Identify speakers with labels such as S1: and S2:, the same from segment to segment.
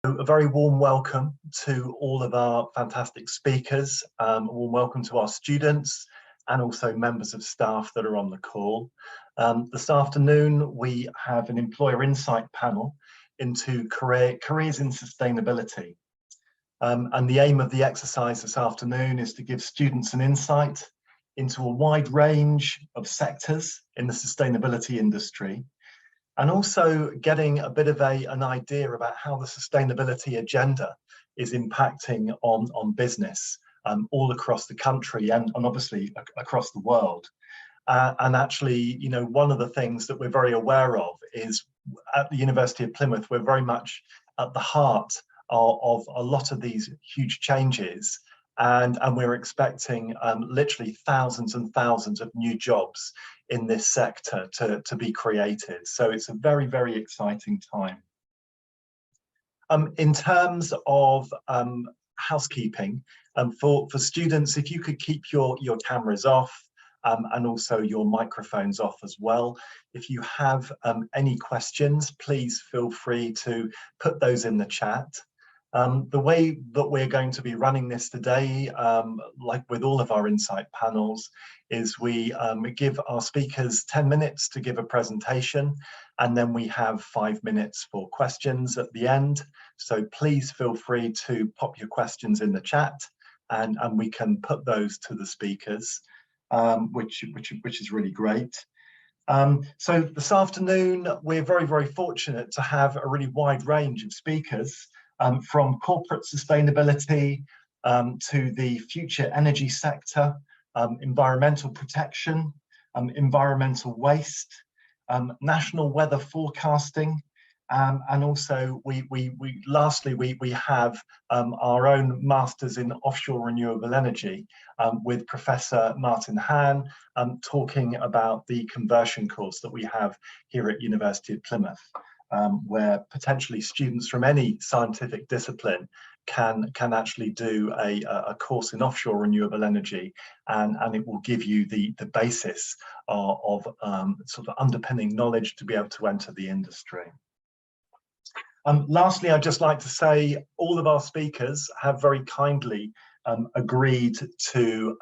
S1: A very warm welcome to all of our fantastic speakers, a warm welcome to our students and also members of staff that are on the call. This afternoon we have an employer insight panel into careers in sustainability. And the aim of the exercise this afternoon is to give students an insight into a wide range of sectors in the sustainability industry, and also getting a bit of an idea about how the sustainability agenda is impacting on business all across the country and obviously across the world. And actually, you know, one of the things that we're very aware of is at the University of Plymouth, we're very much at the heart of a lot of these huge changes. And we're expecting literally thousands and thousands of new jobs in this sector to be created. So it's a very, very exciting time. In terms of housekeeping, for students, if you could keep your cameras off and also your microphones off as well. If you have any questions, please feel free to put those in the chat. The way that we're going to be running this today, like with all of our insight panels, is we give our speakers 10 minutes to give a presentation, and then we have 5 minutes for questions at the end. So please feel free to pop your questions in the chat, and we can put those to the speakers, which is really great. So this afternoon, we're very, very fortunate to have a really wide range of speakers. From corporate sustainability to the future energy sector, environmental protection, environmental waste, national weather forecasting, and also lastly we have our own Masters in Offshore Renewable Energy with Professor Martin Hahn talking about the conversion course that we have here at University of Plymouth. Where potentially students from any scientific discipline can actually do a course in offshore renewable energy, and it will give you the basis of sort of underpinning knowledge to be able to enter the industry. Lastly, I'd just like to say all of our speakers have very kindly agreed to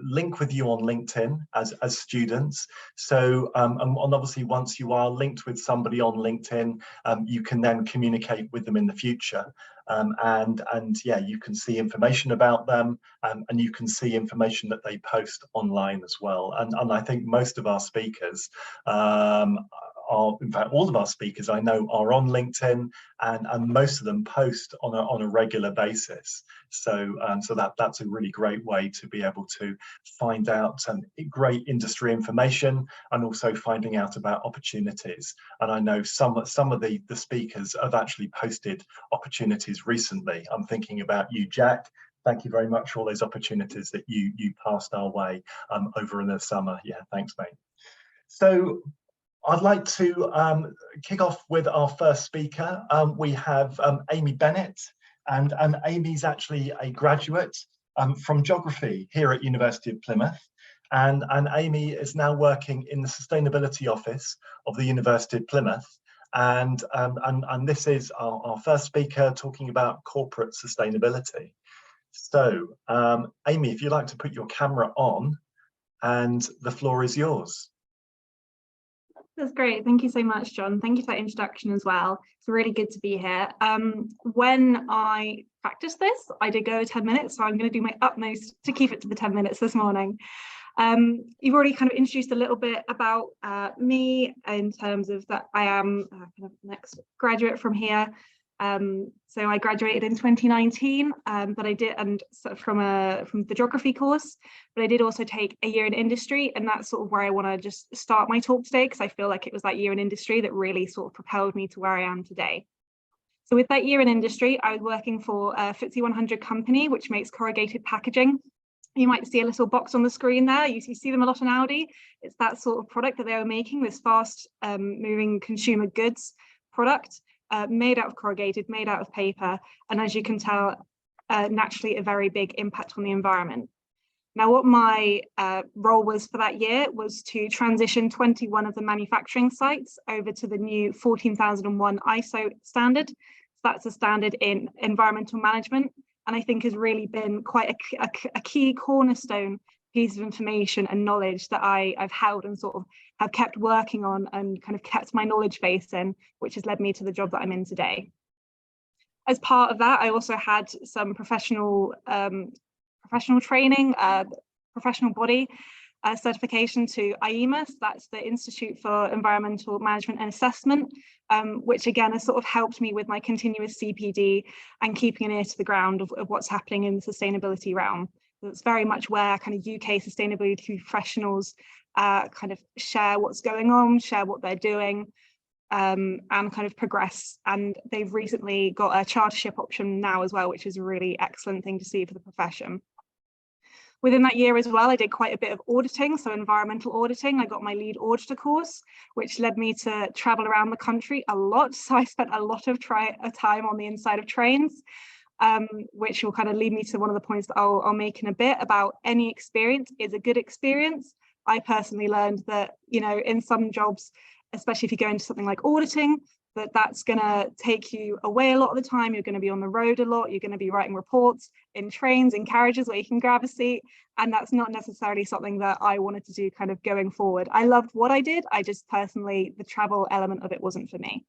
S1: link with you on LinkedIn as students. So and obviously once you are linked with somebody on LinkedIn, you can then communicate with them in the future, and yeah, you can see information about them, and you can see information that they post online as well. And I think most of our speakers in fact, all of our speakers I know are on LinkedIn, and most of them post on a regular basis. So that's a really great way to be able to find out great industry information, and also finding out about opportunities. And I know some of the speakers have actually posted opportunities recently. I'm thinking about you, Jack. Thank you very much for all those opportunities that you passed our way over in the summer. Yeah, thanks, mate. So I'd like to kick off with our first speaker. We have Amy Bennett, and Amy's actually a graduate from geography here at University of Plymouth, and Amy is now working in the sustainability office of the University of Plymouth, and this is our first speaker talking about corporate sustainability. So Amy, if you'd like to put your camera on, and the floor is yours.
S2: That's great. Thank you so much, John. Thank you for that introduction as well. It's really good to be here. When I practiced this, I did go 10 minutes, so I'm going to do my utmost to keep it to the 10 minutes this morning. You've already kind of introduced a little bit about me in terms of that I am kind of next graduate from here. So I graduated in 2019, but I did, and sort of from the geography course, but I did also take a year in industry, and that's sort of where I want to just start my talk today, because I feel like it was that year in industry that really sort of propelled me to where I am today. So with that year in industry, I was working for a FTSE 100 company, which makes corrugated packaging. You might see a little box on the screen there. You see them a lot on Audi. It's that sort of product that they were making, this fast moving consumer goods product. Made out of corrugated, made out of paper, and as you can tell, naturally a very big impact on the environment. Now, what my role was for that year was to transition 21 of the manufacturing sites over to the new 14001 ISO standard. So that's a standard in environmental management, and I think has really been quite a key cornerstone piece of information and knowledge that I've held and sort of have kept working on and kind of kept my knowledge base in, which has led me to the job that I'm in today. As part of that, I also had some professional training, professional body certification to IEMA. That's the Institute for Environmental Management and Assessment, which again has sort of helped me with my continuous CPD and keeping an ear to the ground of what's happening in the sustainability realm. It's very much where kind of UK sustainability professionals kind of share what's going on, share what they're doing, and kind of progress. And they've recently got a chartership option now as well, which is a really excellent thing to see for the profession. Within that year as well, I did quite a bit of auditing, so environmental auditing. I got my lead auditor course, which led me to travel around the country a lot. So I spent a lot of time on the inside of trains, which will kind of lead me to one of the points that I'll make in a bit about any experience is a good experience. I personally learned that, you know, in some jobs, especially if you go into something like auditing, that's going to take you away a lot of the time. You're going to be on the road a lot. You're going to be writing reports in trains, in carriages where you can grab a seat. And that's not necessarily something that I wanted to do kind of going forward. I loved what I did. I just personally, the travel element of it wasn't for me.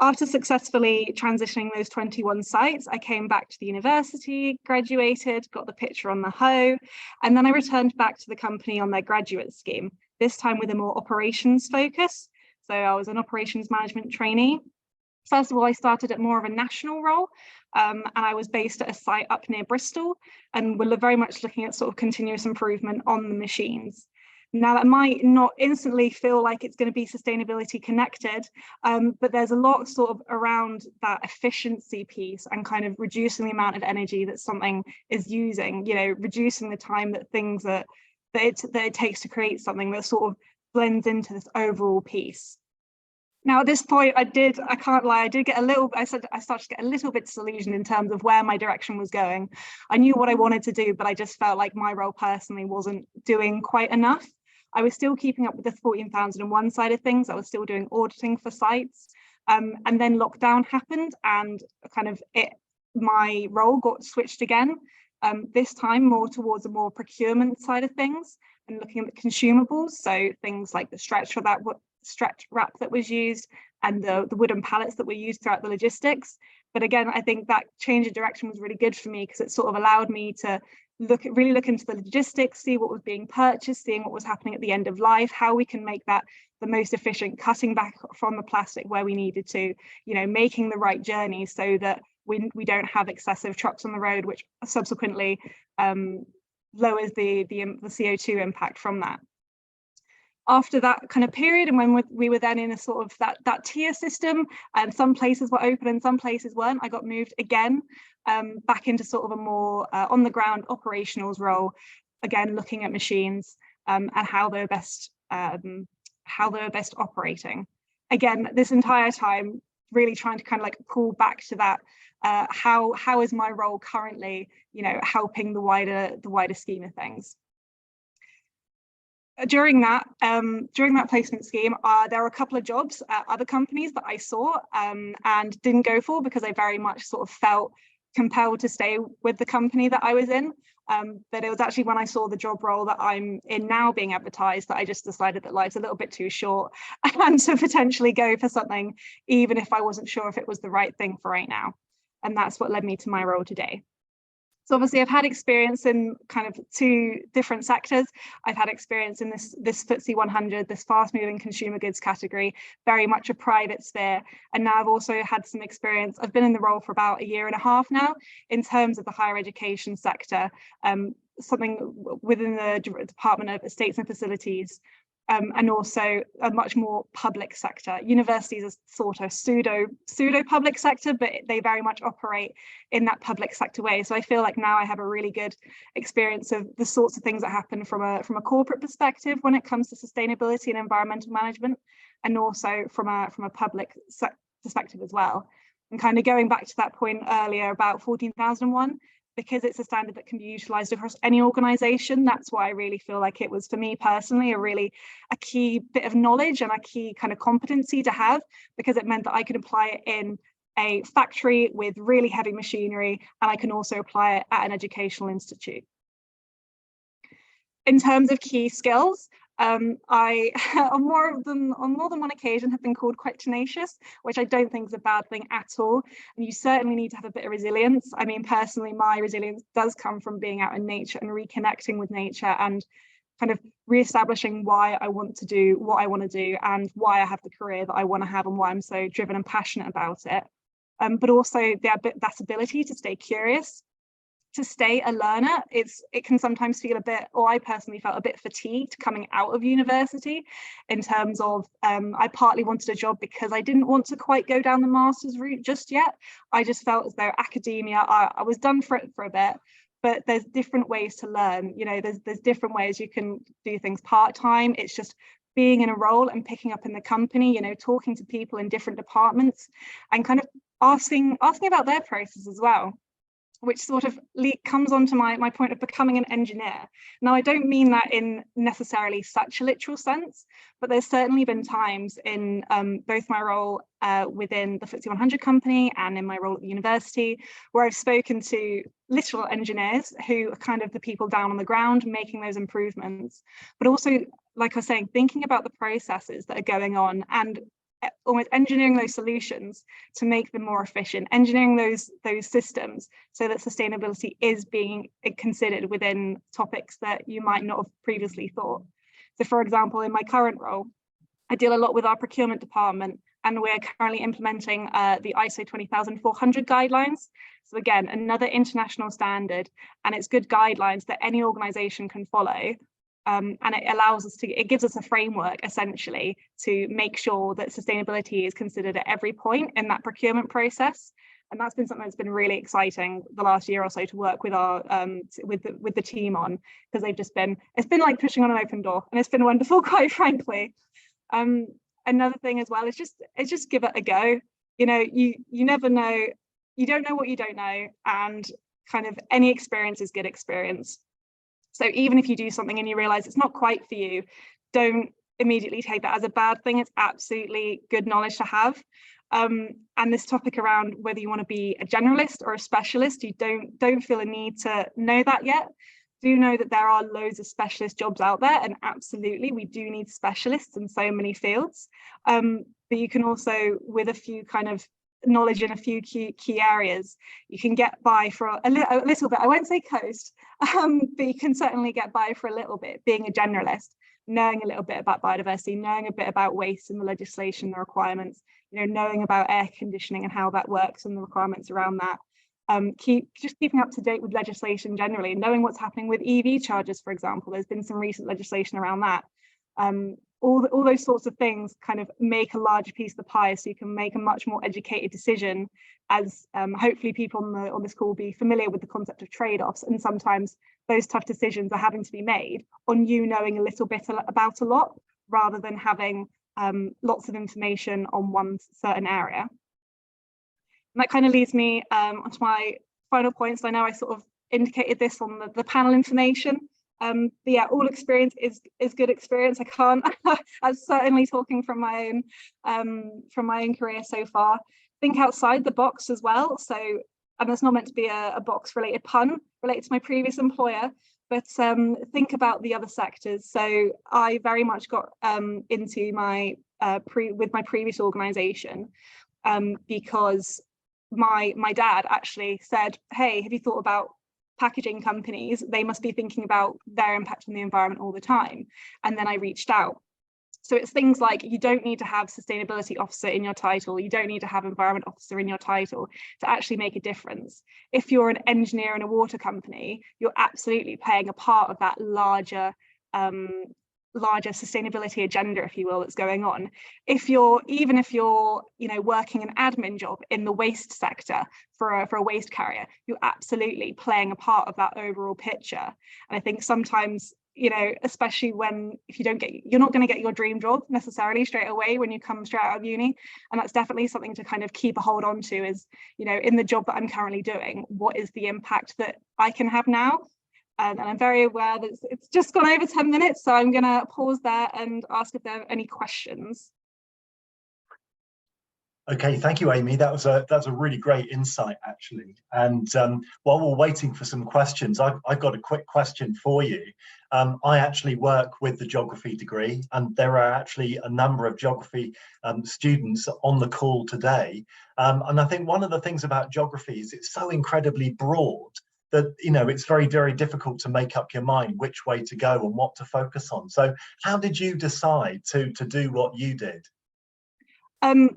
S2: After successfully transitioning those 21 sites, I came back to the university, graduated, got the picture on the hoe, and then I returned back to the company on their graduate scheme, this time with a more operations focus. So I was an operations management trainee. First of all, I started at more of a national role, and I was based at a site up near Bristol, and we're very much looking at sort of continuous improvement on the machines. Now, that might not instantly feel like it's going to be sustainability connected, but there's a lot sort of around that efficiency piece and kind of reducing the amount of energy that something is using, you know, reducing the time that it takes to create something that sort of blends into this overall piece. Now, at this point, I can't lie, I started to get a little bit disillusioned in terms of where my direction was going. I knew what I wanted to do, but I just felt like my role personally wasn't doing quite enough. I was still keeping up with the 14001 side of things. I was still doing auditing for sites. And then lockdown happened and kind of my role got switched again, this time more towards a more procurement side of things and looking at the consumables. So things like the stretch wrap that was used and the wooden pallets that were used throughout the logistics. But again, I think that change of direction was really good for me because it sort of allowed me to really look into the logistics, see what was being purchased, seeing what was happening at the end of life, how we can make that the most efficient, cutting back from the plastic where we needed to, you know, making the right journey so that we don't have excessive trucks on the road, which subsequently lowers the CO2 impact from that. After that kind of period, and when we were then in a sort of that tier system, and some places were open and some places weren't, I got moved again back into sort of a more on the ground operationals role, again looking at machines and how they're best operating. Again, this entire time, really trying to kind of like pull back to that. How is my role currently, you know, helping the wider scheme of things? During that placement scheme, there were a couple of jobs at other companies that I saw and didn't go for because I very much sort of felt compelled to stay with the company that I was in. But it was actually when I saw the job role that I'm in now being advertised that I just decided that life's a little bit too short and to potentially go for something, even if I wasn't sure if it was the right thing for right now. And that's what led me to my role today. So obviously I've had experience in kind of two different sectors. I've had experience in this FTSE 100, this fast moving consumer goods category, very much a private sphere. And now I've also had some experience. I've been in the role for about a year and a half now in terms of the higher education sector, something within the Department of Estates and Facilities, and also a much more public sector. Universities are sort of pseudo public sector, but they very much operate in that public sector way. So I feel like now I have a really good experience of the sorts of things that happen from a corporate perspective when it comes to sustainability and environmental management, and also from a public perspective as well. And kind of going back to that point earlier about 14001, because it's a standard that can be utilised across any organisation. That's why I really feel like it was, for me personally, a key bit of knowledge and a key kind of competency to have, because it meant that I could apply it in a factory with really heavy machinery, and I can also apply it at an educational institute. In terms of key skills, I on more than one occasion have been called quite tenacious, which I don't think is a bad thing at all. And you certainly need to have a bit of resilience. I mean, personally, my resilience does come from being out in nature and reconnecting with nature and kind of reestablishing why I want to do what I want to do and why I have the career that I want to have and why I'm so driven and passionate about it. But also that ability to stay curious, to stay a learner. It can sometimes feel a bit, or I personally felt a bit fatigued coming out of university, in terms of I partly wanted a job because I didn't want to quite go down the master's route just yet. I just felt as though academia, I was done for it for a bit, but there's different ways to learn. You know, there's different ways you can do things part-time. It's just being in a role and picking up in the company, you know, talking to people in different departments and kind of asking about their process as well, which sort of comes on to my point of becoming an engineer. Now, I don't mean that in necessarily such a literal sense, but there's certainly been times in both my role within the FTSE 100 company and in my role at the university, where I've spoken to literal engineers who are kind of the people down on the ground making those improvements, but also, like I was saying, thinking about the processes that are going on and almost engineering those solutions to make them more efficient, engineering those systems so that sustainability is being considered within topics that you might not have previously thought. So, for example, in my current role, I deal a lot with our procurement department, and we're currently implementing the ISO 20400 guidelines. So again, another international standard, and it's good guidelines that any organisation can follow. And it gives us a framework essentially to make sure that sustainability is considered at every point in that procurement process. And that's been something that's been really exciting the last year or so to work with our with the team on, because it's been like pushing on an open door, and it's been wonderful, quite frankly. Another thing as well is just give it a go. You know, you never know, you don't know what you don't know, and kind of any experience is good experience. So even if you do something and you realize it's not quite for you, don't immediately take that as a bad thing. It's absolutely good knowledge to have. And this topic around whether you want to be a generalist or a specialist, you don't feel a need to know that yet. Do know that there are loads of specialist jobs out there, and absolutely we do need specialists in so many fields. But you can also, with a few kind of knowledge in a few key areas, you can get by for a little bit. I won't say coast, but you can certainly get by for a little bit being a generalist, knowing a little bit about biodiversity, knowing a bit about waste and the legislation, the requirements, you know, knowing about air conditioning and how that works and the requirements around that. Keeping up to date with legislation generally, knowing what's happening with EV chargers, for example. There's been some recent legislation around that. All those sorts of things kind of make a larger piece of the pie, so you can make a much more educated decision, as hopefully people on this call will be familiar with the concept of trade-offs, and sometimes those tough decisions are having to be made on you knowing a little bit about a lot, rather than having lots of information on one certain area. And that kind of leads me onto my final points. I know I sort of indicated this on the panel information. But yeah, all experience is good experience. I can't. I'm certainly talking from my own career so far. Think outside the box as well. So, and that's not meant to be a box-related pun related to my previous employer, but think about the other sectors. So I very much got into my with my previous organisation because my dad actually said, "Hey, have you thought about packaging companies? They must be thinking about their impact on the environment all the time." And then I reached out. So it's things like, you don't need to have sustainability officer in your title, you don't need to have environment officer in your title to actually make a difference. If you're an engineer in a water company, you're absolutely playing a part of that larger sustainability agenda, if you will, that's going on. Even if you're you know, working an admin job in the waste sector for a waste carrier, you're absolutely playing a part of that overall picture. And I think sometimes you know, especially if you're not going to get your dream job necessarily straight away when you come straight out of uni. And that's definitely something to kind of keep a hold on to is, you know, in the job that I'm currently doing, what is the impact that I can have now? And I'm very aware that it's just gone over 10 minutes. So I'm going to pause there and ask if there are any questions.
S1: Okay, thank you, Amy. That's a really great insight, actually. And while we're waiting for some questions, I've got a quick question for you. I actually work with the geography degree, and there are actually a number of geography students on the call today. And I think one of the things about geography is it's so incredibly broad that, you know, it's very, very difficult to make up your mind which way to go and what to focus on. So how did you decide to do what you did?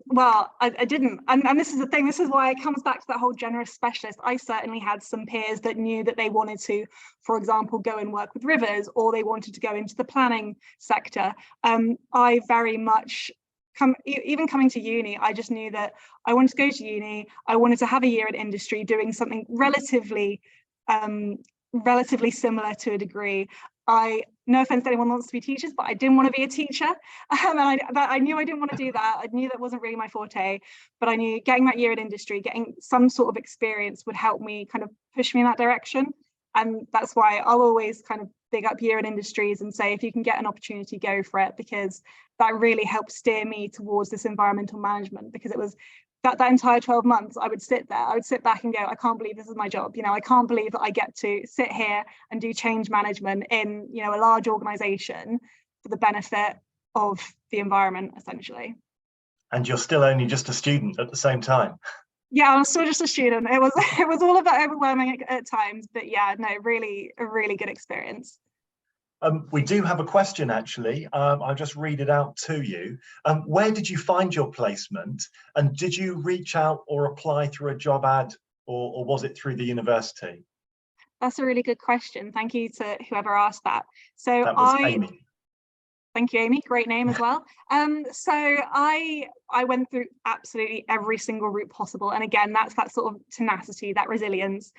S2: Well, I didn't, and this is the thing, this is why it comes back to that whole generous specialist. I certainly had some peers that knew that they wanted to, for example, go and work with rivers, or they wanted to go into the planning sector. I very much even coming to uni, I just knew that I wanted to go to uni. I wanted to have a year in industry doing something relatively similar to a degree. No offense to anyone who wants to be teachers, but I didn't want to be a teacher. And I knew I didn't want to do that. I knew that wasn't really my forte, but I knew getting that year in industry, getting some sort of experience would help me kind of push me in that direction. And that's why I'll always kind of big up year in industries and say, if you can get an opportunity, go for it, because that really helped steer me towards this environmental management, because it was that entire 12 months, I would sit back and go, I can't believe this is my job. You know, I can't believe that I get to sit here and do change management in, you know, a large organization for the benefit of the environment, essentially.
S1: And you're still only just a student at the same time.
S2: Yeah, I was still just a student. It was all about overwhelming at times, but yeah, no, really a really good experience.
S1: We do have a question, actually. I'll just read it out to you. Where did you find your placement? And did you reach out or apply through a job ad, or was it through the university?
S2: That's a really good question. Thank you to whoever asked that. So
S1: That was Amy.
S2: Thank you, Amy. Great name as well. So I went through absolutely every single route possible. And again, that's that sort of tenacity, that resilience.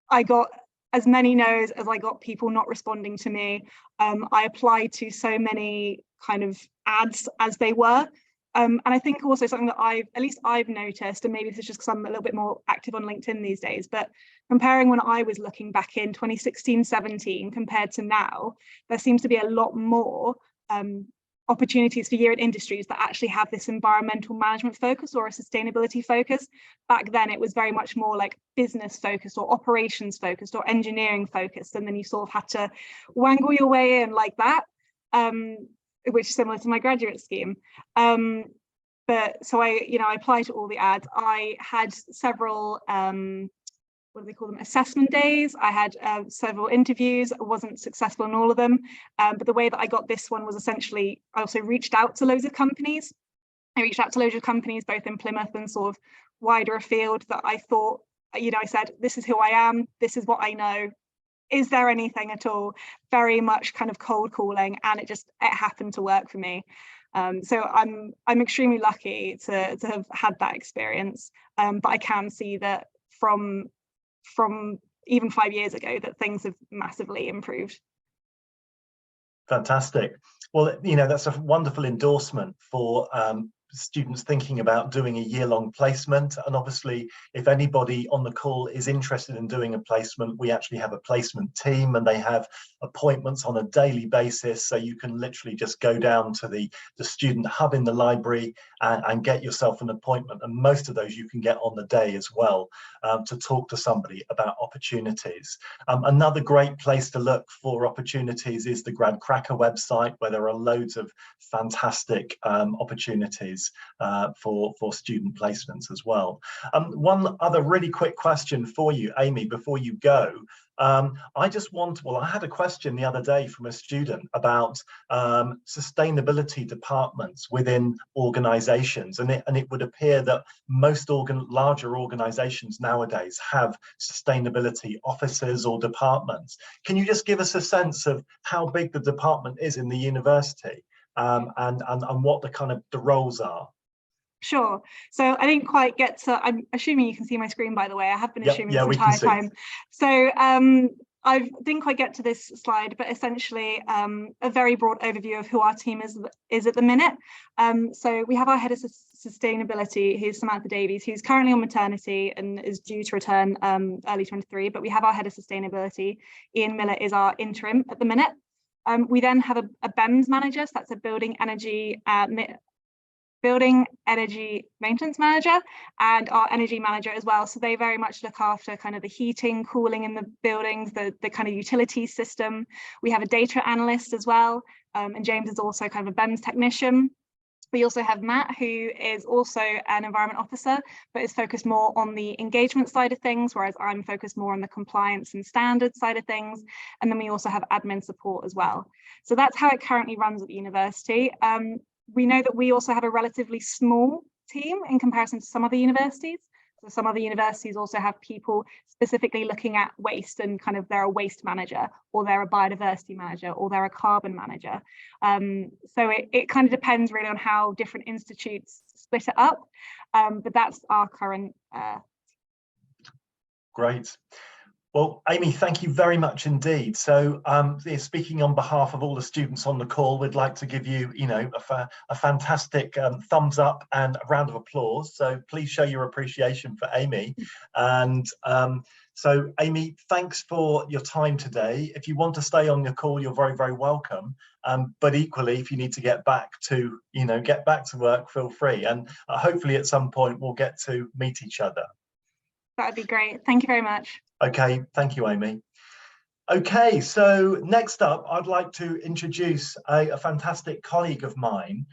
S2: I got as many no's as I got people not responding to me. I applied to so many kind of ads as they were. And I think also something that I've noticed, and maybe this is just because I'm a little bit more active on LinkedIn these days, but comparing when I was looking back in 2016, 17 compared to now, there seems to be a lot more opportunities for year in industries that actually have this environmental management focus or a sustainability focus. Back then, it was very much more like business focused or operations focused or engineering focused. And then you sort of had to wangle your way in like that, which is similar to my graduate scheme. But so I applied to all the ads. I had several what do they call them, assessment days. I had several interviews. I wasn't successful in all of them, but the way that I got this one was essentially I also reached out to loads of companies. I reached out to loads of companies both in Plymouth and sort of wider afield that I thought, you know, I said, this is who I am, this is what I know, is there anything at all? Very much kind of cold calling, and it happened to work for me. So I'm extremely lucky to have had that experience, but I can see that from even 5 years ago that things have massively improved.
S1: Fantastic. Well, you know, that's a wonderful endorsement for students thinking about doing a year-long placement. And obviously, if anybody on the call is interested in doing a placement, we actually have a placement team, and they have appointments on a daily basis. So you can literally just go down to the student hub in the library and get yourself an appointment. And most of those you can get on the day as well, to talk to somebody about opportunities. Another great place to look for opportunities is the Grad Cracker website, where there are loads of fantastic opportunities for student placements as well. One other really quick question for you, Amy, before you go. I had a question the other day from a student about sustainability departments within organizations, and it would appear that most larger organizations nowadays have sustainability officers or departments. Can you just give us a sense of how big the department is in the university, and what the roles are?
S2: Sure. So I didn't quite get to, I'm assuming you can see my screen, by the way. I have been assuming this entire time. So I didn't quite get to this slide, but essentially a very broad overview of who our team is at the minute. So we have our head of sustainability, who's Samantha Davies, who's currently on maternity and is due to return early 23. But we have our head of sustainability. Ian Miller is our interim at the minute. We then have a BEMS manager, so that's a building energy maintenance manager, and our energy manager as well. So they very much look after kind of the heating, cooling in the buildings, the kind of utility system. We have a data analyst as well, and James is also kind of a BEMS technician. We also have Matt, who is also an environment officer, but is focused more on the engagement side of things, whereas I'm focused more on the compliance and standards side of things. And then we also have admin support as well. So that's how it currently runs at the university. We know that we also have a relatively small team in comparison to some other universities. So some other universities also have people specifically looking at waste, and kind of they're a waste manager, or they're a biodiversity manager, or they're a carbon manager. So it kind of depends really on how different institutes split it up. But that's our current.
S1: Great. Well, Amy, thank you very much indeed. So speaking on behalf of all the students on the call, we'd like to give you, a fantastic thumbs up and a round of applause. So please show your appreciation for Amy. And so Amy, thanks for your time today. If you want to stay on your call, you're very, very welcome. But equally, if you need to get back to work, feel free. And hopefully at some point we'll get to meet each other.
S2: That'd be great. Thank you very much.
S1: Okay, thank you, Amy. Okay, so next up, I'd like to introduce a fantastic colleague of mine,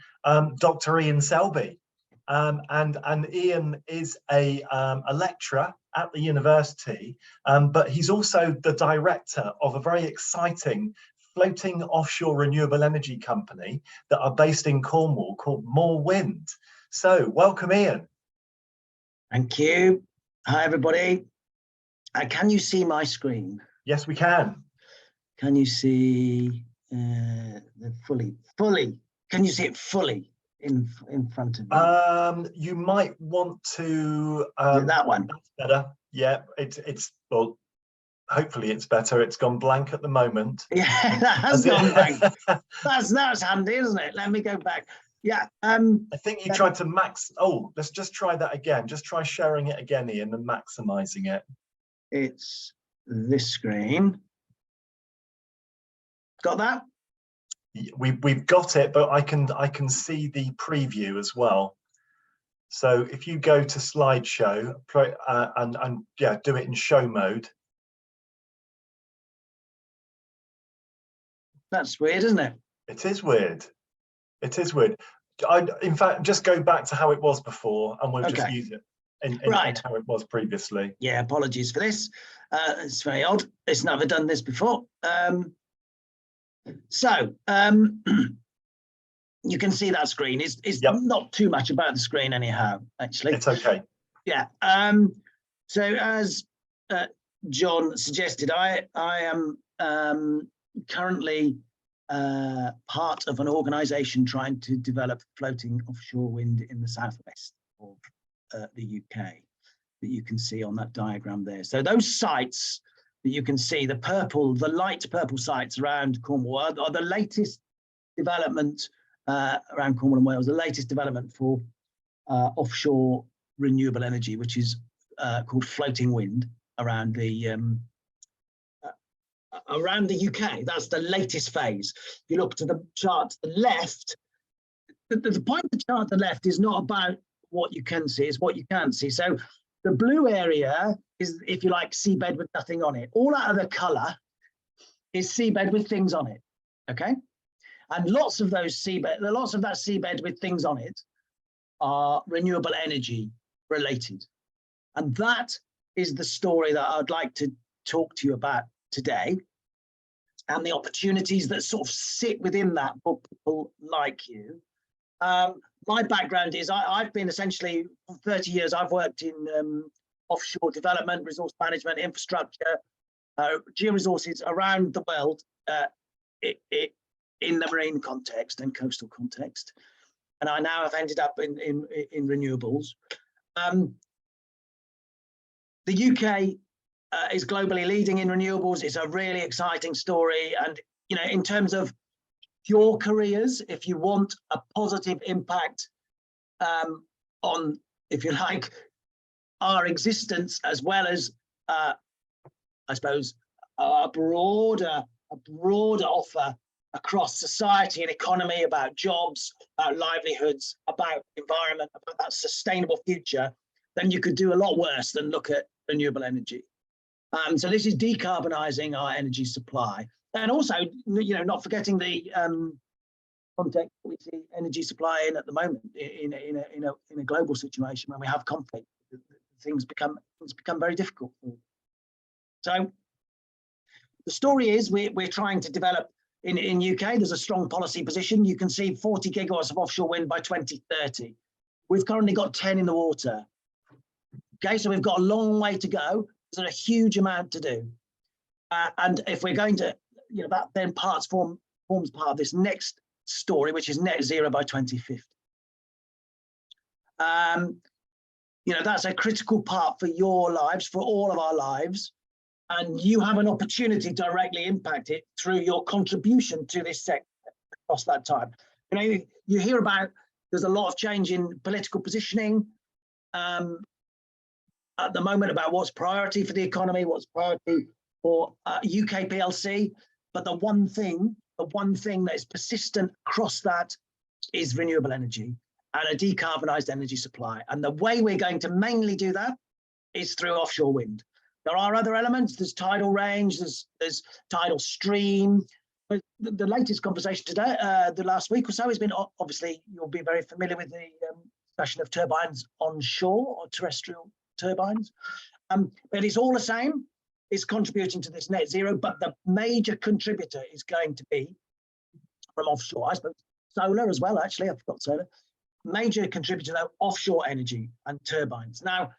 S1: Dr. Ian Selby. And Ian is a lecturer at the university, but he's also the director of a very exciting floating offshore renewable energy company that are based in Cornwall called More Wind. So welcome, Ian.
S3: Thank you. Hi, everybody. Can you see my screen?
S1: Yes, we can.
S3: Can you see the fully? Can you see it fully in front of you?
S1: You might want to
S3: that one. That's
S1: better. Yeah, it's well, hopefully it's better. It's gone blank at the moment.
S3: Yeah, that has gone blank. That's handy, isn't it? Let me go back. Yeah. I
S1: think you tried to max. Oh, let's just try that again. Just try sharing it again, Ian, and maximizing it.
S3: It's this screen. Got that?
S1: We've got it, but I can see the preview as well. So if you go to slideshow and yeah, do it in show mode.
S3: That's weird, isn't it?
S1: It is weird. It is weird. In fact, just go back to how it was before, and we'll just use it in how it was previously.
S3: Yeah, apologies for this. It's very odd. It's never done this before. So you can see that screen. It's not too much about the screen anyhow, actually.
S1: It's okay.
S3: Yeah. So as John suggested, I am currently part of an organisation trying to develop floating offshore wind in the southwest of the UK that you can see on that diagram there. So those sites that you can see, the light purple sites around Cornwall are the latest development around Cornwall and Wales, the latest development for offshore renewable energy, which is called floating wind around the UK. That's the latest phase. If you look to the chart to the left, the point of the chart to the left is not about what you can see, it's what you can't see. So the blue area is, if you like, seabed with nothing on it. All that other colour is seabed with things on it, okay? And lots of that seabed with things on it are renewable energy related. And that is the story that I'd like to talk to you about today, and the opportunities that sort of sit within that for people like you. My background is I've been essentially for 30 years, I've worked in offshore development, resource management, infrastructure, georesources around the world in the marine context and coastal context. And I now have ended up in renewables. The UK is globally leading in renewables. It's a really exciting story. And, you know, in terms of your careers, if you want a positive impact on, if you like, our existence, as well as, I suppose, a broader offer across society and economy about jobs, about livelihoods, about environment, about that sustainable future, then you could do a lot worse than look at renewable energy. So this is decarbonising our energy supply, and also, you know, not forgetting the context we see energy supply in at the moment in a global situation when we have conflict. Things become very difficult. So the story is we're trying to develop in UK. There's a strong policy position. You can see 40 gigawatts of offshore wind by 2030. We've currently got 10 in the water. Okay, so we've got a long way to go. There's a huge amount to do. And if we're going to, you know, that then forms part of this next story, which is net zero by 2050. You know, that's a critical part for your lives, for all of our lives. And you have an opportunity to directly impact it through your contribution to this sector across that time. You know, you hear about, there's a lot of change in political positioning at the moment about what's priority for the economy, what's priority for UK PLC. But the one thing that is persistent across that is renewable energy and a decarbonised energy supply. And the way we're going to mainly do that is through offshore wind. There are other elements. There's tidal range, there's tidal stream. But the latest conversation today, the last week or so, has been, obviously, you'll be very familiar with the discussion of turbines onshore or terrestrial turbines. But it's all the same. It's contributing to this net zero, but the major contributor is going to be from offshore. I suppose solar as well, actually, I forgot solar. Major contributor, though, offshore energy and turbines. Now,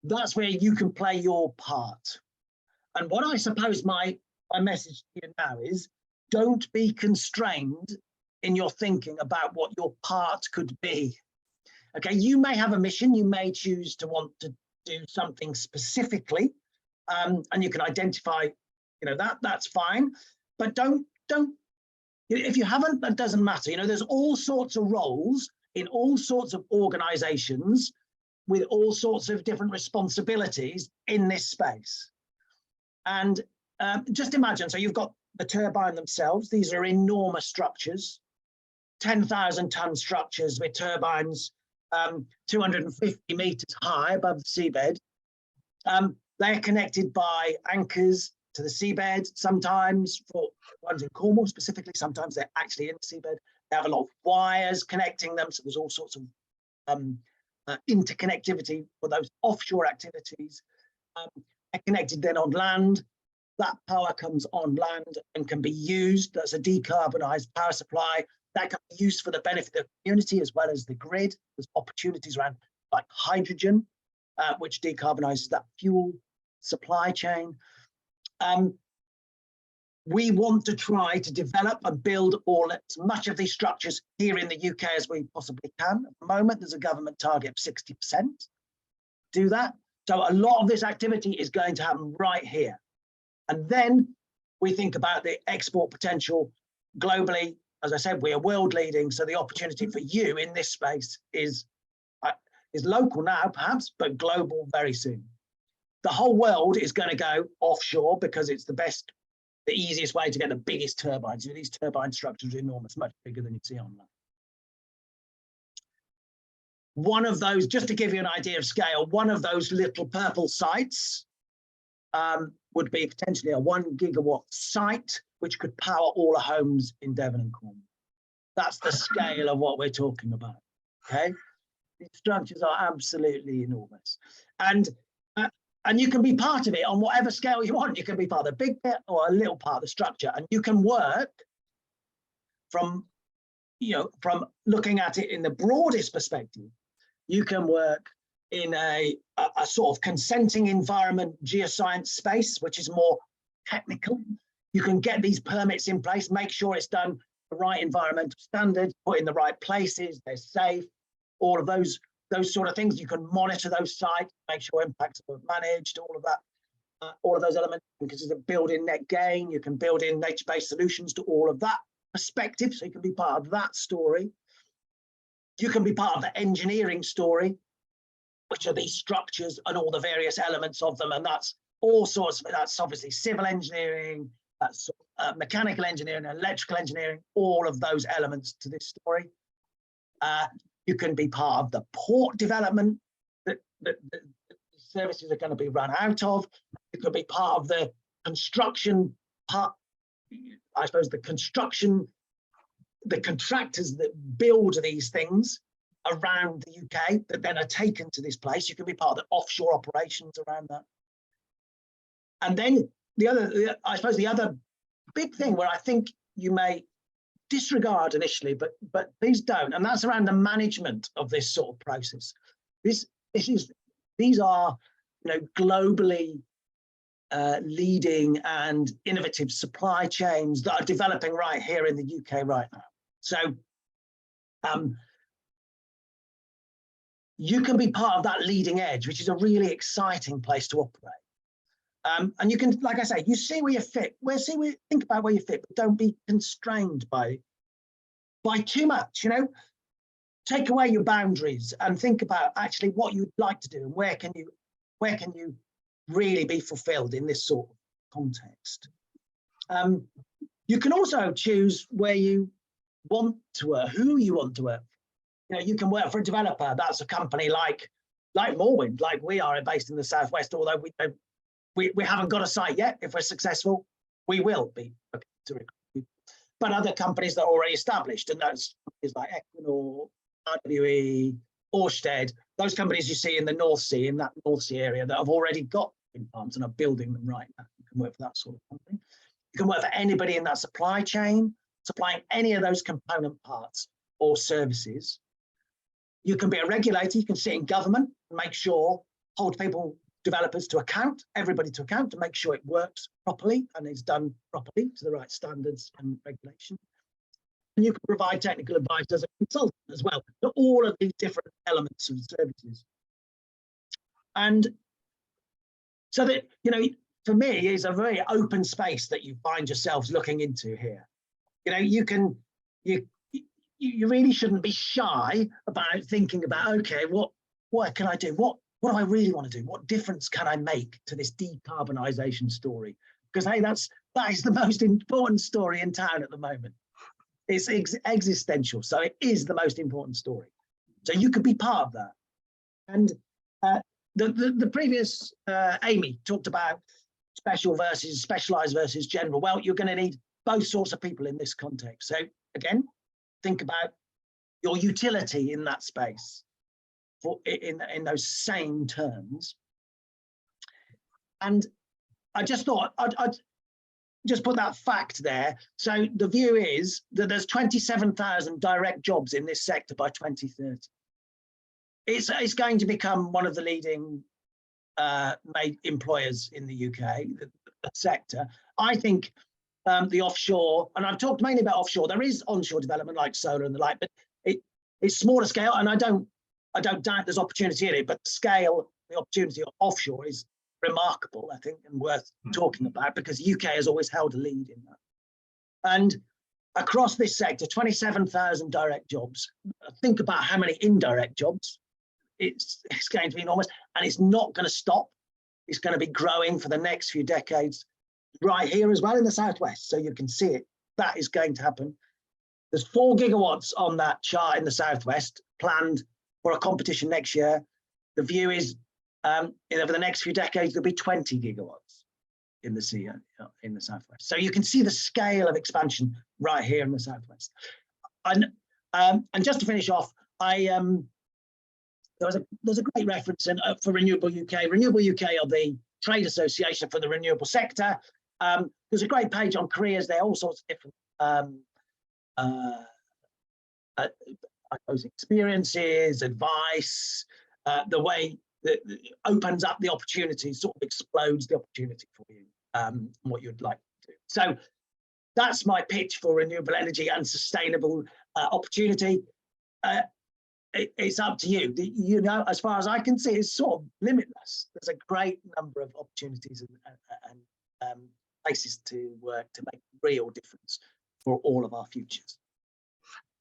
S3: that's where you can play your part. And what I suppose my message to you now is, don't be constrained in your thinking about what your part could be. Okay, you may have a mission, you may choose to want to do something specifically, and you can identify, you know, that's fine, but don't, if you haven't, that doesn't matter. You know, there's all sorts of roles in all sorts of organizations with all sorts of different responsibilities in this space. And just imagine, so you've got the turbine themselves. These are enormous structures, 10,000 ton structures with turbines 250 meters high above the seabed. They're connected by anchors to the seabed, sometimes for ones in Cornwall specifically, sometimes they're actually in the seabed. They have a lot of wires connecting them, so there's all sorts of interconnectivity for those offshore activities. They're connected then on land. That power comes on land and can be used. That's a decarbonised power supply that can be used for the benefit of the community as well as the grid. There's opportunities around like hydrogen, which decarbonises that fuel supply chain. We want to try to develop and build as much of these structures here in the UK as we possibly can. At the moment, there's a government target of 60%. Do that. So a lot of this activity is going to happen right here. And then we think about the export potential globally. As I said, we are world leading. So the opportunity for you in this space is local now, perhaps, but global very soon. The whole world is going to go offshore because it's the easiest way to get the biggest turbines. These turbine structures are enormous, much bigger than you see on land. One of those, just to give you an idea of scale, one of those little purple sites would be potentially a 1 gigawatt site, which could power all the homes in Devon and Cornwall. That's the scale of what we're talking about, okay? These structures are absolutely enormous. And you can be part of it on whatever scale you want. You can be part of the big bit or a little part of the structure. And you can work from looking at it in the broadest perspective. You can work in a sort of consenting environment geoscience space, which is more technical. You can get these permits in place, make sure it's done the right environmental standards, put in the right places, they're safe, all of those sort of things. You can monitor those sites, make sure impacts are managed, all of that. all of those elements. You can build in net gain, you can build in nature-based solutions to all of that perspective, so you can be part of that story. You can be part of the engineering story, which are these structures and all the various elements of them, and that's all sorts of, that's obviously civil engineering, that's mechanical engineering, electrical engineering, all of those elements to this story. You can be part of the port development that services are going to be run out of. You can be part of the construction part, I suppose the construction, the contractors that build these things around the UK that then are taken to this place. You can be part of the offshore operations around that. And then the other, I suppose the other big thing where I think you may disregard initially, but please don't, and that's around the management of this sort of process. These are, you know, globally leading and innovative supply chains that are developing right here in the UK right now. So you can be part of that leading edge, which is a really exciting place to operate. And you can, like I say, you see where you fit. Think about where you fit, but don't be constrained by too much. You know, take away your boundaries and think about actually what you'd like to do and where can you really be fulfilled in this sort of context. You can also choose where you want to work, who you want to work. You know, you can work for a developer. That's a company like Moorwind, like we are based in the Southwest, although we haven't got a site yet. If we're successful, we will be okay to recruit. But other companies that are already established, and those companies like Equinor, RWE, Ørsted, those companies you see in the North Sea, in that North Sea area that have already got wind farms and are building them right now. You can work for that sort of company. You can work for anybody in that supply chain, supplying any of those component parts or services. You can be a regulator, you can sit in government and make sure, hold people, developers to account, everybody to account to make sure it works properly and is done properly to the right standards and regulation. And you can provide technical advice as a consultant as well to all of these different elements of services. And so that, you know, for me, is a very open space that you find yourselves looking into here. You know, you really shouldn't be shy about thinking about, okay, what can I do? What do I really want to do? What difference can I make to this decarbonisation story? Because hey, that is the most important story in town at the moment. It's existential, so it is the most important story. So you could be part of that. And the previous Amy talked about special versus specialised versus general. Well, you're going to need both sorts of people in this context. So again, think about your utility in that space in those same terms. And I just thought I'd just put that fact there. So the view is that there's 27,000 direct jobs in this sector by 2030. It's going to become one of the leading employers in the UK, the sector. I think the offshore, and I've talked mainly about offshore, there is onshore development like solar and the like, but it's smaller scale, and I don't doubt there's opportunity in it, but the scale, the opportunity offshore is remarkable, I think, and worth talking about, because the UK has always held a lead in that. And across this sector, 27,000 direct jobs. Think about how many indirect jobs. It's going to be enormous, and it's not going to stop. It's going to be growing for the next few decades, right here as well in the Southwest. So you can see it. That is going to happen. There's 4 gigawatts on that chart in the Southwest planned for a competition next year. The view is over the next few decades, there'll be 20 gigawatts in the sea, in the Southwest. So you can see the scale of expansion right here in the Southwest. And just to finish off, there's a great reference for Renewable UK. Renewable UK are the trade association for the renewable sector. There's a great page on careers there, all sorts of different I suppose experiences, advice, the way that opens up the opportunity, sort of explodes the opportunity for you, what you'd like to do. So that's my pitch for renewable energy and sustainable opportunity. it's up to you. You know, as far as I can see, it's sort of limitless. There's a great number of opportunities and places to work to make a real difference for all of our futures.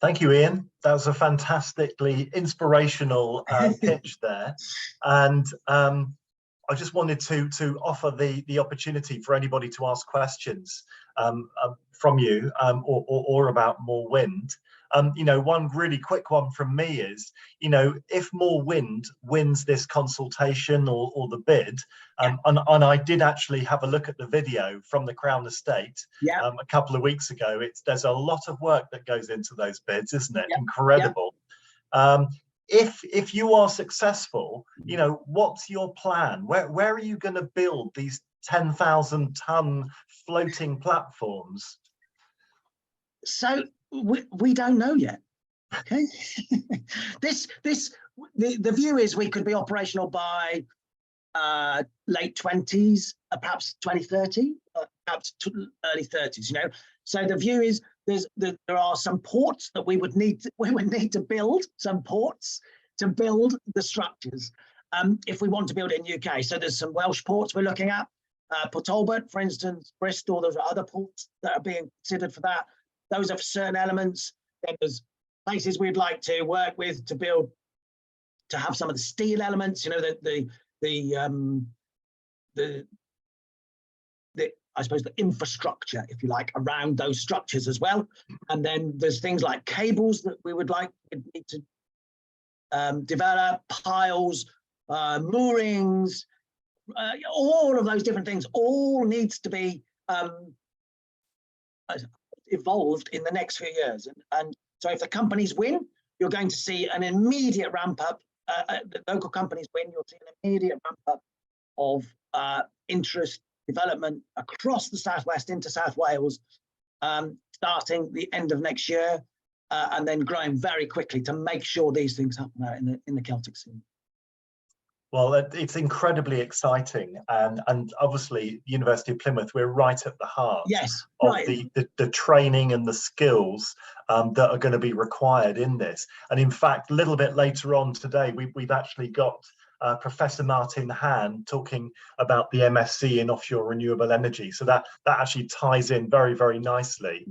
S1: Thank you, Ian. That was a fantastically inspirational pitch there. And I just wanted to offer the opportunity for anybody to ask questions from you or about More Wind. You know, one really quick one from me is, you know, if More Wind wins this consultation or the bid, and I did actually have a look at the video from the Crown Estate a couple of weeks ago. There's a lot of work that goes into those bids, isn't it? Incredible. If you are successful, you know, what's your plan? Where are you going to build these 10,000-ton floating platforms?
S3: So we don't know yet. Okay. The view is we could be operational by late 20s, perhaps 2030, perhaps early 30s. You know, so the view is there are some ports that we would need to build, some ports to build the structures if we want to build it in UK. So there's some Welsh ports we're looking at, Port Talbot, for instance, Bristol. There's other ports that are being considered for that. Those are for certain elements. Then there's places we'd like to work with to build, to have some of the steel elements. You know, the I suppose the infrastructure, if you like, around those structures as well. And then there's things like cables that we would need to develop, piles, moorings, all of those different things all needs to be evolved in the next few years. And so if the companies win, you're going to see an immediate ramp up. The local companies win, you'll see an immediate ramp up of interest development across the southwest into South Wales, starting the end of next year, and then growing very quickly to make sure these things happen out in the Celtic Sea.
S1: Well, it's incredibly exciting, and obviously University of Plymouth, we're right at the heart of the training and the skills that are going to be required in this. And in fact, a little bit later on today, we've actually got Professor Martin Hahn talking about the MSc in offshore renewable energy. So that actually ties in very, very nicely.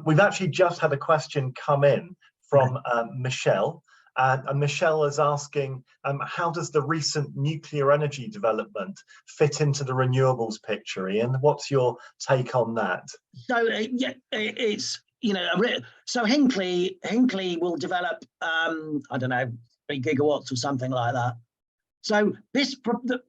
S1: We've actually just had a question come in from Michelle. And Michelle is asking, how does the recent nuclear energy development fit into the renewables picture, Ian? What's your take on that? So
S3: it's, you know, so Hinkley will develop, I don't know, 3 gigawatts or something like that. So this,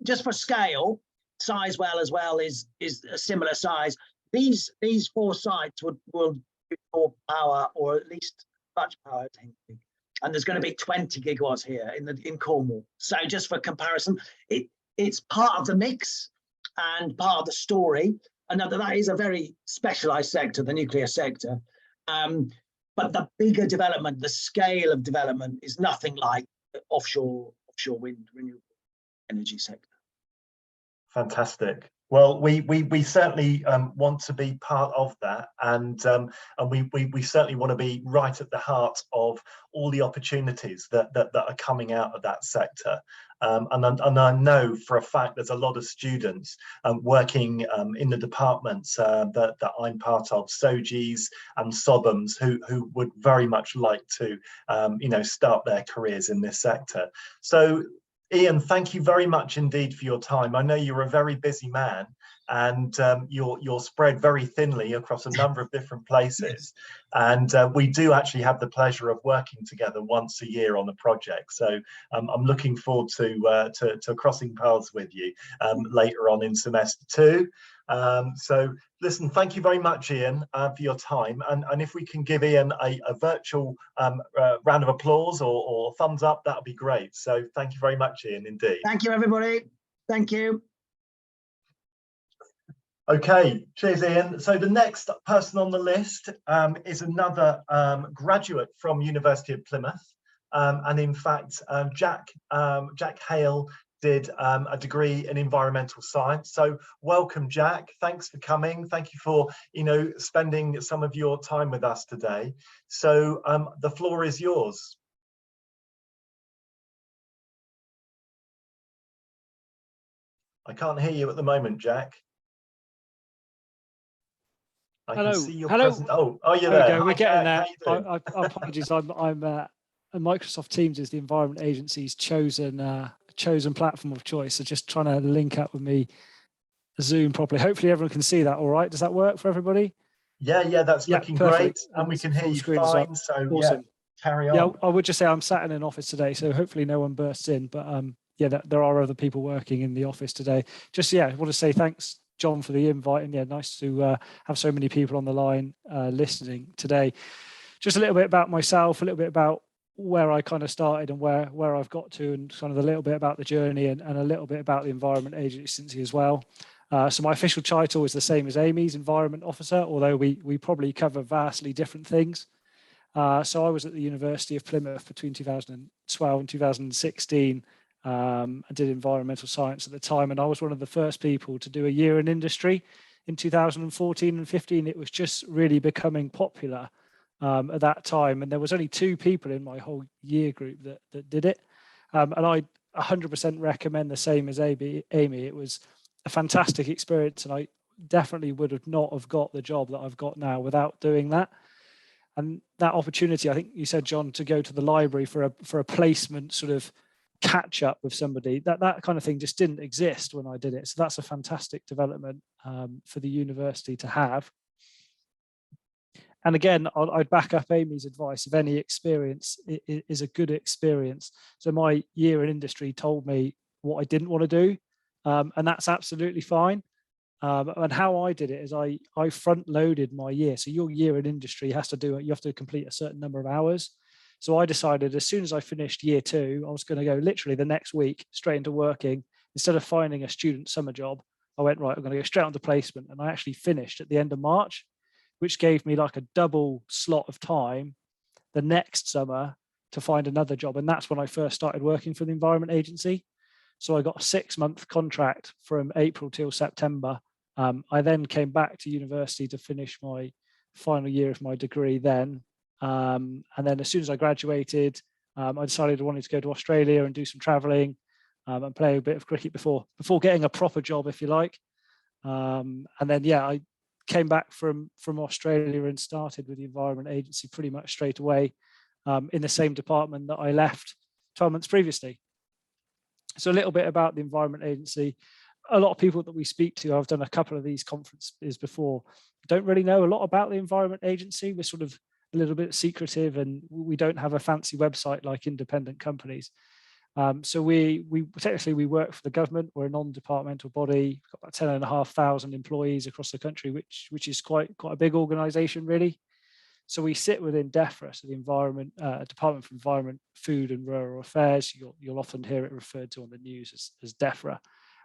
S3: just for scale, Sizewell as well is a similar size. These 4 sites will do more power, or at least much power as Hinkley. And there's going to be 20 gigawatts here in Cornwall. So just for comparison, it's part of the mix and part of the story. And that is a very specialized sector, the nuclear sector. But the bigger development, the scale of development is nothing like the offshore wind renewable energy sector.
S1: Fantastic. Well, we certainly want to be part of that, and we certainly want to be right at the heart of all the opportunities that are coming out of that sector. And I know for a fact there's a lot of students working in the departments that I'm part of, SOGIs and SOBMs, who would very much like to you know, start their careers in this sector. So Ian, thank you very much indeed for your time. I know you're a very busy man, and you're spread very thinly across a number of different places. And we do actually have the pleasure of working together once a year on a project. So I'm looking forward to crossing paths with you later on in semester 2. So listen, thank you very much, Ian, for your time. And if we can give Ian a virtual round of applause or thumbs up, that would be great. So thank you very much, Ian, indeed.
S3: Thank you, everybody. Thank you.
S1: Okay, cheers, Ian. So the next person on the list is another graduate from University of Plymouth. And in fact, Jack Hale did a degree in environmental science. So welcome, Jack. Thanks for coming. Thank you for, you know, spending some of your time with us today. So the floor is yours. I can't hear you at the moment, Jack. I can see your present. Oh, you're there.
S4: There we go. We're getting
S1: Jack,
S4: there. Apologies. I'm Microsoft Teams is the Environment Agency's chosen platform of choice. So just trying to link up with me Zoom properly. Hopefully everyone can see that. All right. Does that work for everybody?
S1: Yeah, that's looking great, and we can hear you fine.
S4: Well.
S1: So
S4: awesome.
S1: Yeah, carry on.
S4: Yeah, I would just say I'm sat in an office today, so hopefully no one bursts in. But yeah, there are other people working in the office today. Just I want to say thanks, John, for the invite, and yeah, nice to have so many people on the line listening today. Just a little bit about myself, a little bit about where I kind of started and where I've got to, and kind of a little bit about the journey, and a little bit about the Environment Agency as well. So my official title is the same as Amy's, Environment Officer, although we probably cover vastly different things. So I was at the University of Plymouth between 2012 and 2016. I did environmental science at the time, and I was one of the first people to do a year in industry. In 2014 and 15, it was just really becoming popular at that time, and there was only 2 people in my whole year group that did it. And I 100% recommend the same as Amy. It was a fantastic experience, and I definitely would have not have got the job that I've got now without doing that. And that opportunity, I think you said, John, to go to the library for a placement sort of catch up with somebody, that kind of thing just didn't exist when I did it. So that's a fantastic development for the university to have. And again, I'd back up Amy's advice of any experience is a good experience. So my year in industry told me what I didn't want to do, and that's absolutely fine. And how I did it is I front loaded my year. So your year in industry you have to complete a certain number of hours. So I decided as soon as I finished year 2, I was going to go literally the next week straight into working. Instead of finding a student summer job, I went, right, I'm going to go straight onto placement. And I actually finished at the end of March, which gave me like a double slot of time the next summer to find another job. And that's when I first started working for the Environment Agency. So I got a 6-month contract from April till September. I then came back to university to finish my final year of my degree then. And then as soon as I graduated, I decided I wanted to go to Australia and do some traveling and play a bit of cricket before getting a proper job, if you like. And then, yeah, I came back from Australia and started with the Environment Agency pretty much straight away in the same department that I left 12 months previously. So a little bit about the Environment Agency. A lot of people that we speak to, I've done a couple of these conferences before, don't really know a lot about the Environment Agency. We're sort of a little bit secretive, and we don't have a fancy website like independent companies. So we technically work for the government. We're a non-departmental body. We've got about 10,500 employees across the country, which is quite a big organisation, really. So we sit within DEFRA, so the Department for Environment, Food and Rural Affairs. You'll often hear it referred to on the news as DEFRA.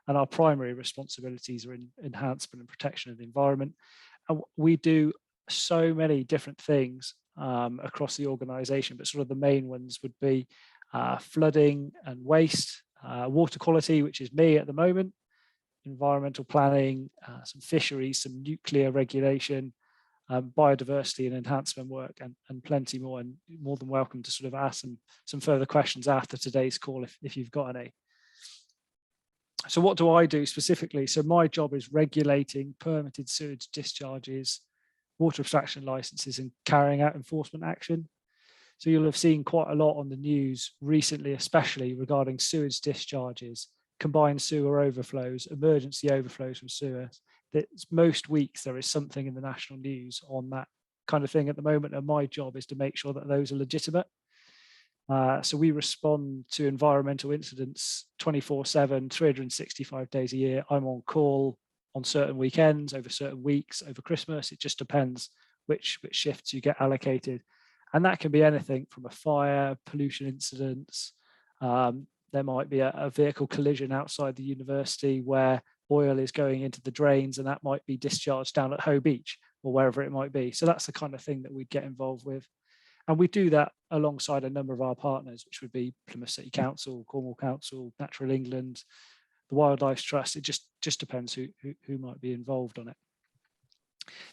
S4: And our primary responsibilities are in enhancement and protection of the environment. And we do so many different things across the organisation, but sort of the main ones would be flooding and waste, water quality, which is me at the moment, environmental planning, some fisheries, some nuclear regulation, biodiversity and enhancement work, and plenty more. And more than welcome to sort of ask some further questions after today's call if you've got any. So what do I do specifically? So my job is regulating permitted sewage discharges, water abstraction licenses, and carrying out enforcement action. So you'll have seen quite a lot on the news recently, especially regarding sewage discharges, combined sewer overflows, emergency overflows from sewers. Most weeks there is something in the national news on that kind of thing at the moment, and my job is to make sure that those are legitimate. So we respond to environmental incidents 24/7, 365 days a year. I'm on call on certain weekends, over certain weeks, over Christmas. It just depends which shifts you get allocated. And that can be anything from a fire, pollution incidents. There might be a vehicle collision outside the university where oil is going into the drains, and that might be discharged down at Hoe Beach or wherever it might be. So that's the kind of thing that we'd get involved with. And we do that alongside a number of our partners, which would be Plymouth City Council, Cornwall Council, Natural England, the Wildlife Trust. It just depends who might be involved on it.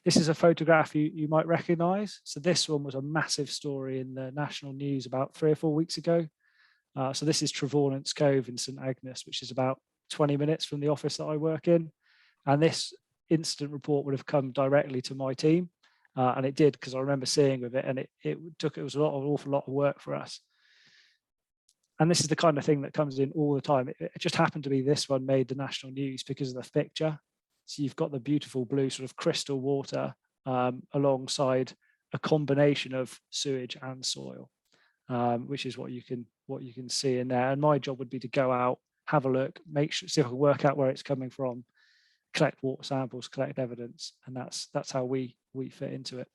S4: This is a photograph you might recognise. So this one was a massive story in the national news about 3 or 4 weeks ago. So this is Trevornance Cove in St Agnes, which is about 20 minutes from the office that I work in. And this incident report would have come directly to my team. And it did, because I remember seeing with it, and it was an awful lot of work for us. And this is the kind of thing that comes in all the time. It just happened to be this one made the national news because of the picture. So you've got the beautiful blue sort of crystal water alongside a combination of sewage and soil, which is what you can see in there. And my job would be to go out, have a look, make sure, see if I can work out where it's coming from, collect water samples, collect evidence, and that's how we fit into it.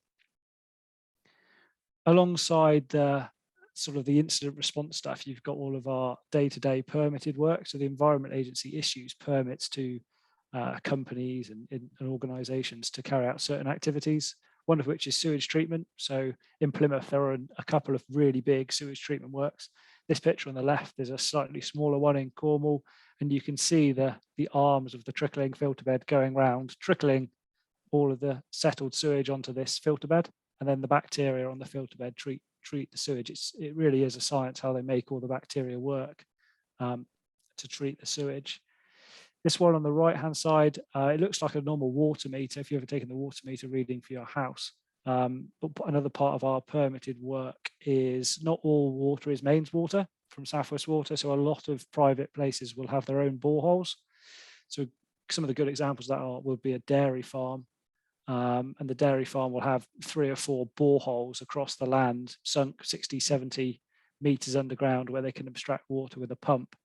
S4: Alongside the sort of the incident response stuff, you've got all of our day-to-day permitted work. So the Environment Agency issues permits to companies and organisations to carry out certain activities, one of which is sewage treatment. So in Plymouth, there are a couple of really big sewage treatment works. This picture on the left is a slightly smaller one in Cornwall, and you can see the arms of the trickling filter bed going round, trickling all of the settled sewage onto this filter bed, and then the bacteria on the filter bed treat the sewage. It really is a science how they make all the bacteria work to treat the sewage. This one on the right hand side, it looks like a normal water meter if you've ever taken the water meter reading for your house. But another part of our permitted work is not all water is mains water from South West Water. So a lot of private places will have their own boreholes. So some of the good examples of that will be a dairy farm. And the dairy farm will have 3 or 4 boreholes across the land, sunk 60, 70 meters underground, where they can abstract water with a pump.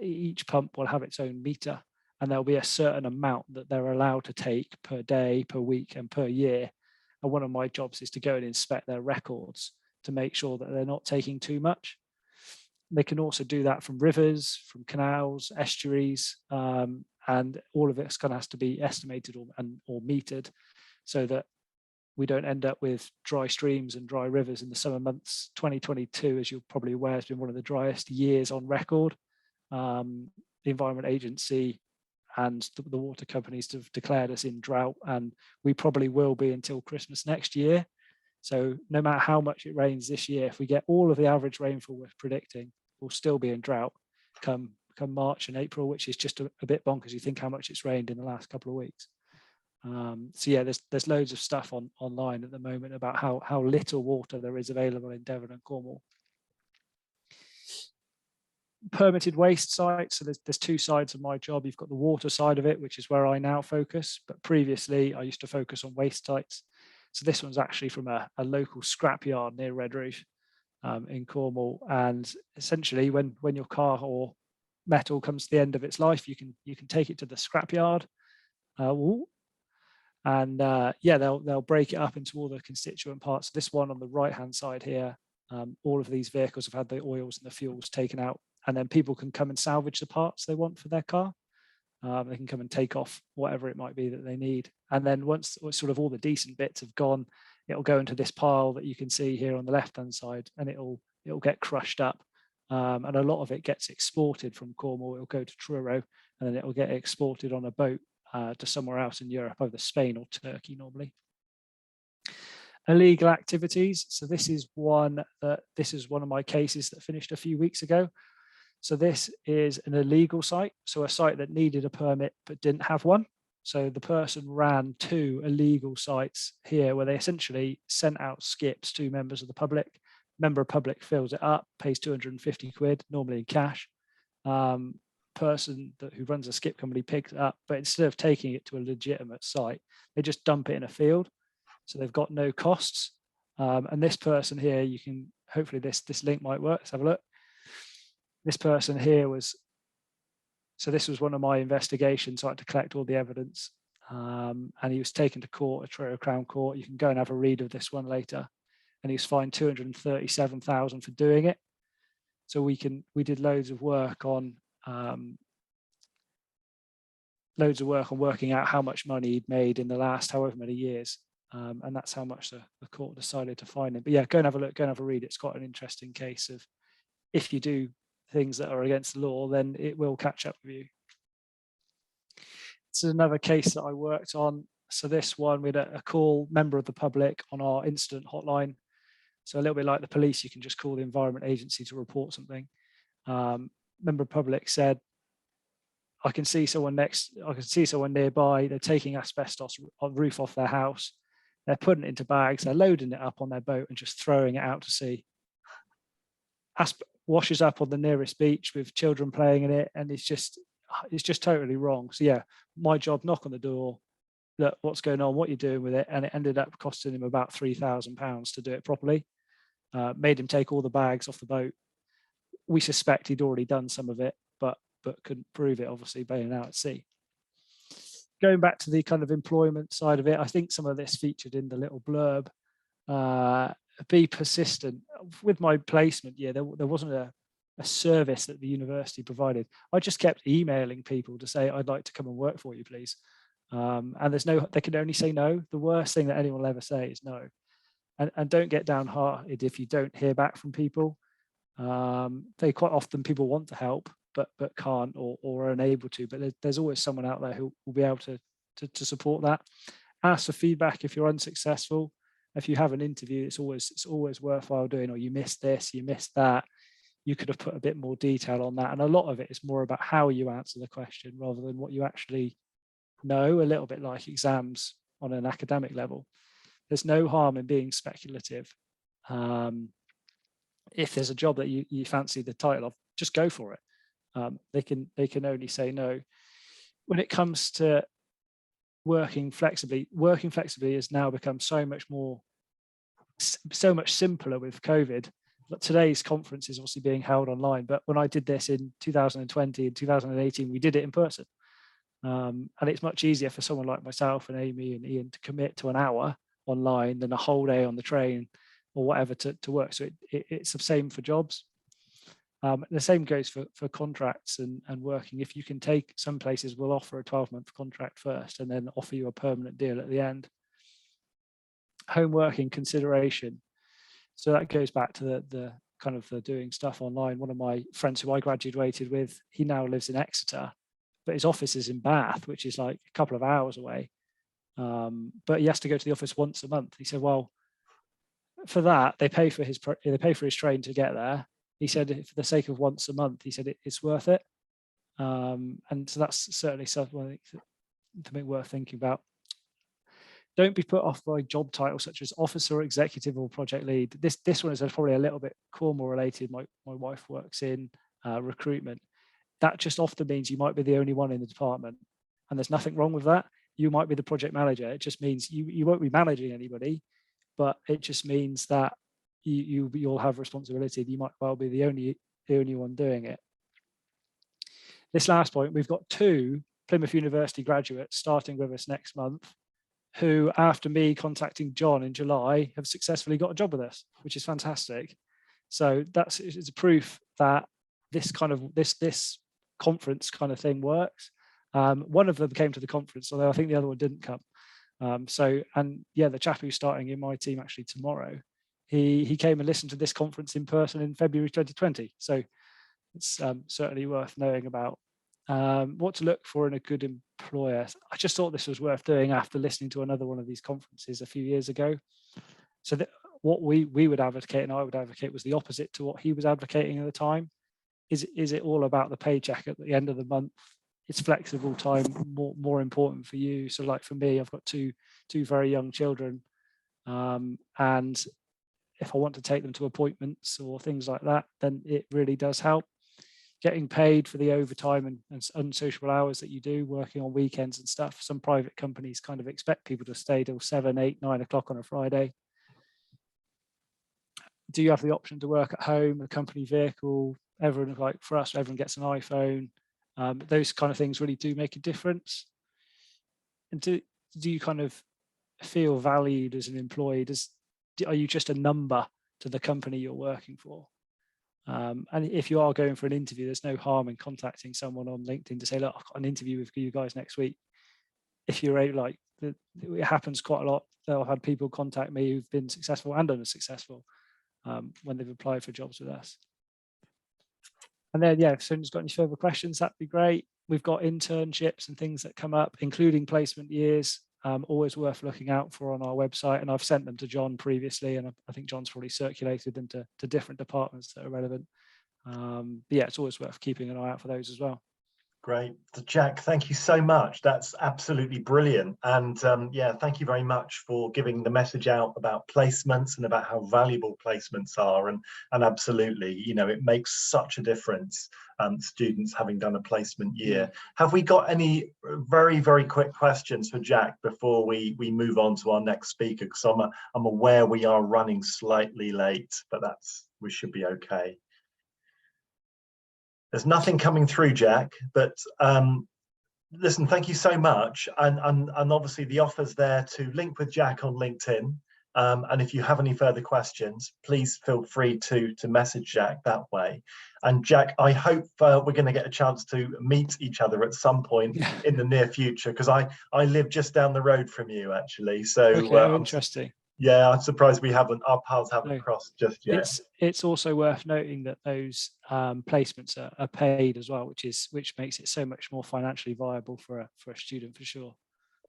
S4: Each pump will have its own meter, and there'll be a certain amount that they're allowed to take per day, per week, and per year. And one of my jobs is to go and inspect their records to make sure that they're not taking too much. They can also do that from rivers, from canals, estuaries, and all of it's going to have to be estimated or metered so that we don't end up with dry streams and dry rivers in the summer months. 2022, as you're probably aware, has been one of the driest years on record. The Environment Agency and the water companies have declared us in drought, and we probably will be until Christmas next year. So no matter how much it rains this year, if we get all of the average rainfall we're predicting, we'll still be in drought come March and April, which is just a bit bonkers. You think how much it's rained in the last couple of weeks. So yeah, there's loads of stuff online at the moment about how little water there is available in Devon and Cornwall. Permitted waste sites. So there's 2 sides of my job. You've got the water side of it, which is where I now focus. But previously, I used to focus on waste sites. So this one's actually from a local scrapyard near Redruth in Cornwall. And essentially, when your car or metal comes to the end of its life, you can take it to the scrapyard. And yeah, they'll break it up into all the constituent parts. This one on the right hand side here, all of these vehicles have had the oils and the fuels taken out, and then people can come and salvage the parts they want for their car. They can come and take off whatever it might be that they need, and then once sort of all the decent bits have gone, it'll go into this pile that you can see here on the left hand side, and it'll get crushed up, and a lot of it gets exported from Cornwall. It'll go to Truro, and then it'll get exported on a boat to somewhere else in Europe, either Spain or Turkey normally. Illegal activities. So this is one of my cases that finished a few weeks ago. So this is an illegal site, so a site that needed a permit but didn't have one. So the person ran 2 illegal sites here where they essentially sent out skips to members of the public. Member of public fills it up, pays 250 quid, normally in cash. Person who runs a skip company picks it up, but instead of taking it to a legitimate site, they just dump it in a field. So they've got no costs. And this person here, you can, hopefully this link might work. Let's have a look. This person here this was one of my investigations, so I had to collect all the evidence. And he was taken to court, a Truro Crown Court. You can go and have a read of this one later. And he was fined 237,000 for doing it. So we did loads of work on working out how much money he'd made in the last however many years. And that's how much the court decided to fine him. But yeah, go and have a look, go and have a read. It's quite an interesting case of if you do things that are against the law, then it will catch up with you. This is another case that I worked on. So this one, we had a call, member of the public on our incident hotline. So a little bit like the police, you can just call the Environment Agency to report something. Member of public said I can see someone nearby, they're taking asbestos roof off their house, they're putting it into bags, they're loading it up on their boat and just throwing it out to sea. Washes up on the nearest beach with children playing in it, and it's just totally wrong. So yeah, my job, knock on the door, look, what's going on, what you're doing with it, and it ended up costing him about £3,000 to do it properly. Made him take all the bags off the boat. We suspect he'd already done some of it, but couldn't prove it, obviously, being out at sea. Going back to the kind of employment side of it, I think some of this featured in the little blurb. Be persistent. With my placement, yeah, there wasn't a service that the university provided. I just kept emailing people to say, I'd like to come and work for you, please. And they can only say no. The worst thing that anyone will ever say is no. And don't get downhearted if you don't hear back from people. They quite often, people want to help, but can't or are unable to. But there's always someone out there who will be able to support that. Ask for feedback if you're unsuccessful. If you have an interview, it's always worthwhile doing. Or you missed this, you missed that. You could have put a bit more detail on that. And a lot of it is more about how you answer the question rather than what you actually know. A little bit like exams on an academic level. There's no harm in being speculative. If there's a job that you fancy the title of, just go for it. They can only say no. When it comes to working flexibly has now become so much simpler with COVID. But today's conference is obviously being held online, but when I did this in 2020 and 2018, we did it in person. And it's much easier for someone like myself and Amy and Ian to commit to an hour online than a whole day on the train or whatever to work. So it's the same for jobs. The same goes for contracts and working. If you can take, some places will offer a 12-month contract first and then offer you a permanent deal at the end. Home working consideration. So that goes back to the kind of the doing stuff online. One of my friends who I graduated with, he now lives in Exeter, but his office is in Bath, which is like a couple of hours away. But he has to go to the office once a month. He said, well, for that, they pay for his train to get there. He said, for the sake of once a month, he said it's worth it. And so that's certainly something worth thinking about. Don't be put off by job titles such as officer, executive, or project lead. This one is probably a little bit more related. My wife works in recruitment. That just often means you might be the only one in the department, and there's nothing wrong with that. You might be the project manager. It just means you won't be managing anybody, but it just means that you'll have responsibility. You might well be the only one doing it. This last point, we've got 2 Plymouth University graduates starting with us next month, who, after me contacting John in July, have successfully got a job with us, which is fantastic. So it's a proof that this conference kind of thing works. One of them came to the conference, although I think the other one didn't come. The chap who's starting in my team actually tomorrow, he came and listened to this conference in person in February 2020. So it's certainly worth knowing about. What to look for in a good employer. I just thought this was worth doing after listening to another one of these conferences a few years ago. So what we would advocate and I would advocate was the opposite to what he was advocating at the time. Is it all about the paycheck at the end of the month? It's flexible time more important for you. So like for me, I've got two very young children, and if I want to take them to appointments or things like that, then it really does help. Getting paid for the overtime and unsociable hours that you do, working on weekends and stuff. Some private companies kind of expect people to stay till 7, 8, 9 o'clock on a Friday. Do you have the option to work at home, a company vehicle? Everyone, like for us, everyone gets an iPhone. Those kind of things really do make a difference. And do you kind of feel valued as an employee? Are you just a number to the company you're working for? And if you are going for an interview, there's no harm in contacting someone on LinkedIn to say, look, I've got an interview with you guys next week. If you're able, it happens quite a lot. I've had people contact me who've been successful and unsuccessful when they've applied for jobs with us. And then, if someone's got any further questions, that'd be great. We've got internships and things that come up, including placement years, always worth looking out for on our website. And I've sent them to John previously, and I think John's probably circulated them to different departments that are relevant. It's always worth keeping an eye out for those as well.
S1: Great. Jack, thank you so much. That's absolutely brilliant. And yeah, thank you very much for giving the message out about placements and about how valuable placements are. And absolutely, you know, it makes such a difference, students having done a placement year. Have we got any very, very quick questions for Jack before we move on to our next speaker? Because I'm aware we are running slightly late, but we should be okay. There's nothing coming through, Jack, but listen, thank you so much. And obviously the offer's there to link with Jack on LinkedIn. And if you have any further questions, please feel free to message Jack that way. And Jack, I hope we're going to get a chance to meet each other at some point in the near future, because I live just down the road from you, actually. So
S4: okay, interesting.
S1: Yeah, I'm surprised our paths haven't crossed just yet.
S4: It's also worth noting that those placements are paid as well, which makes it so much more financially viable for a student, for sure.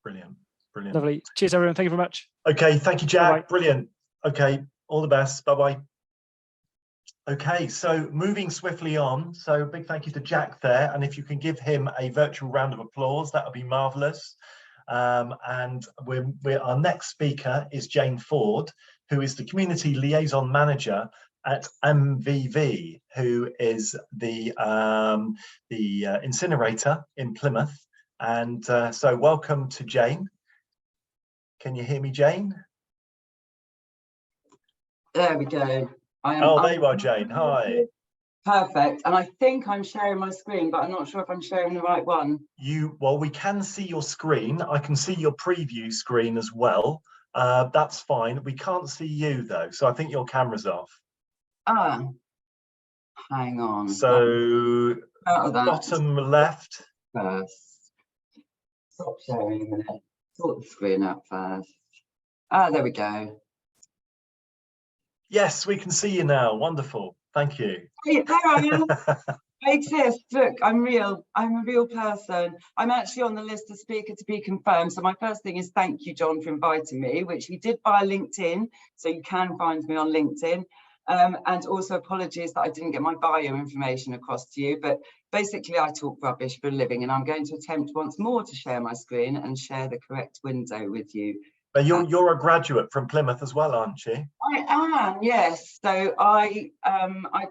S1: Brilliant, brilliant.
S4: Lovely. Cheers, everyone. Thank you very much.
S1: Okay, thank you, Jack.
S4: Bye-bye.
S1: Brilliant. Okay, all the best. Bye-bye. Okay, so moving swiftly on. So big thank you to Jack there. And if you can give him a virtual round of applause, that would be marvellous. And our next speaker is Jane Ford, who is the Community Liaison Manager at MVV, who is the incinerator in Plymouth. And so welcome to Jane. Can you hear me, Jane?
S5: There we go.
S1: There you are, Jane. Hi.
S5: Perfect. And I think I'm sharing my screen, but I'm not sure if I'm sharing the right one.
S1: Well, we can see your screen. I can see your preview screen as well. That's fine. We can't see you though, so I think your camera's off.
S5: Ah, hang on.
S1: So bottom left.
S5: First. Stop sharing a minute. Sort the screen out first. Ah, there we go.
S1: Yes, we can see you now. Wonderful. Thank you.
S5: Hey, there I am. I exist. Look, I'm real. I'm a real person. I'm actually on the list of speaker to be confirmed. So my first thing is thank you, John, for inviting me, which he did via LinkedIn. So you can find me on LinkedIn. And also apologies that I didn't get my bio information across to you. But basically, I talk rubbish for a living, and I'm going to attempt once more to share my screen and share the correct window with you.
S1: But you're a graduate from Plymouth as well, aren't you?
S5: I am, yes. So I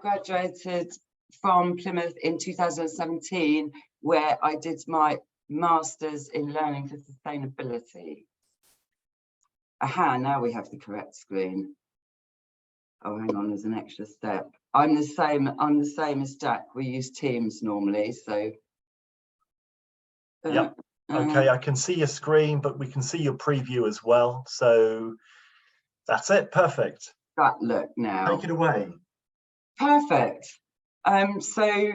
S5: graduated from Plymouth in 2017, where I did my Masters in Learning for Sustainability. Aha, now we have the correct screen. Oh, hang on, there's an extra step. I'm the same as Jack. We use Teams normally, so.
S1: Yep. Okay, I can see your screen, but we can see your preview as well. So that's it. Perfect.
S5: That look now.
S1: Take it away.
S5: Perfect. So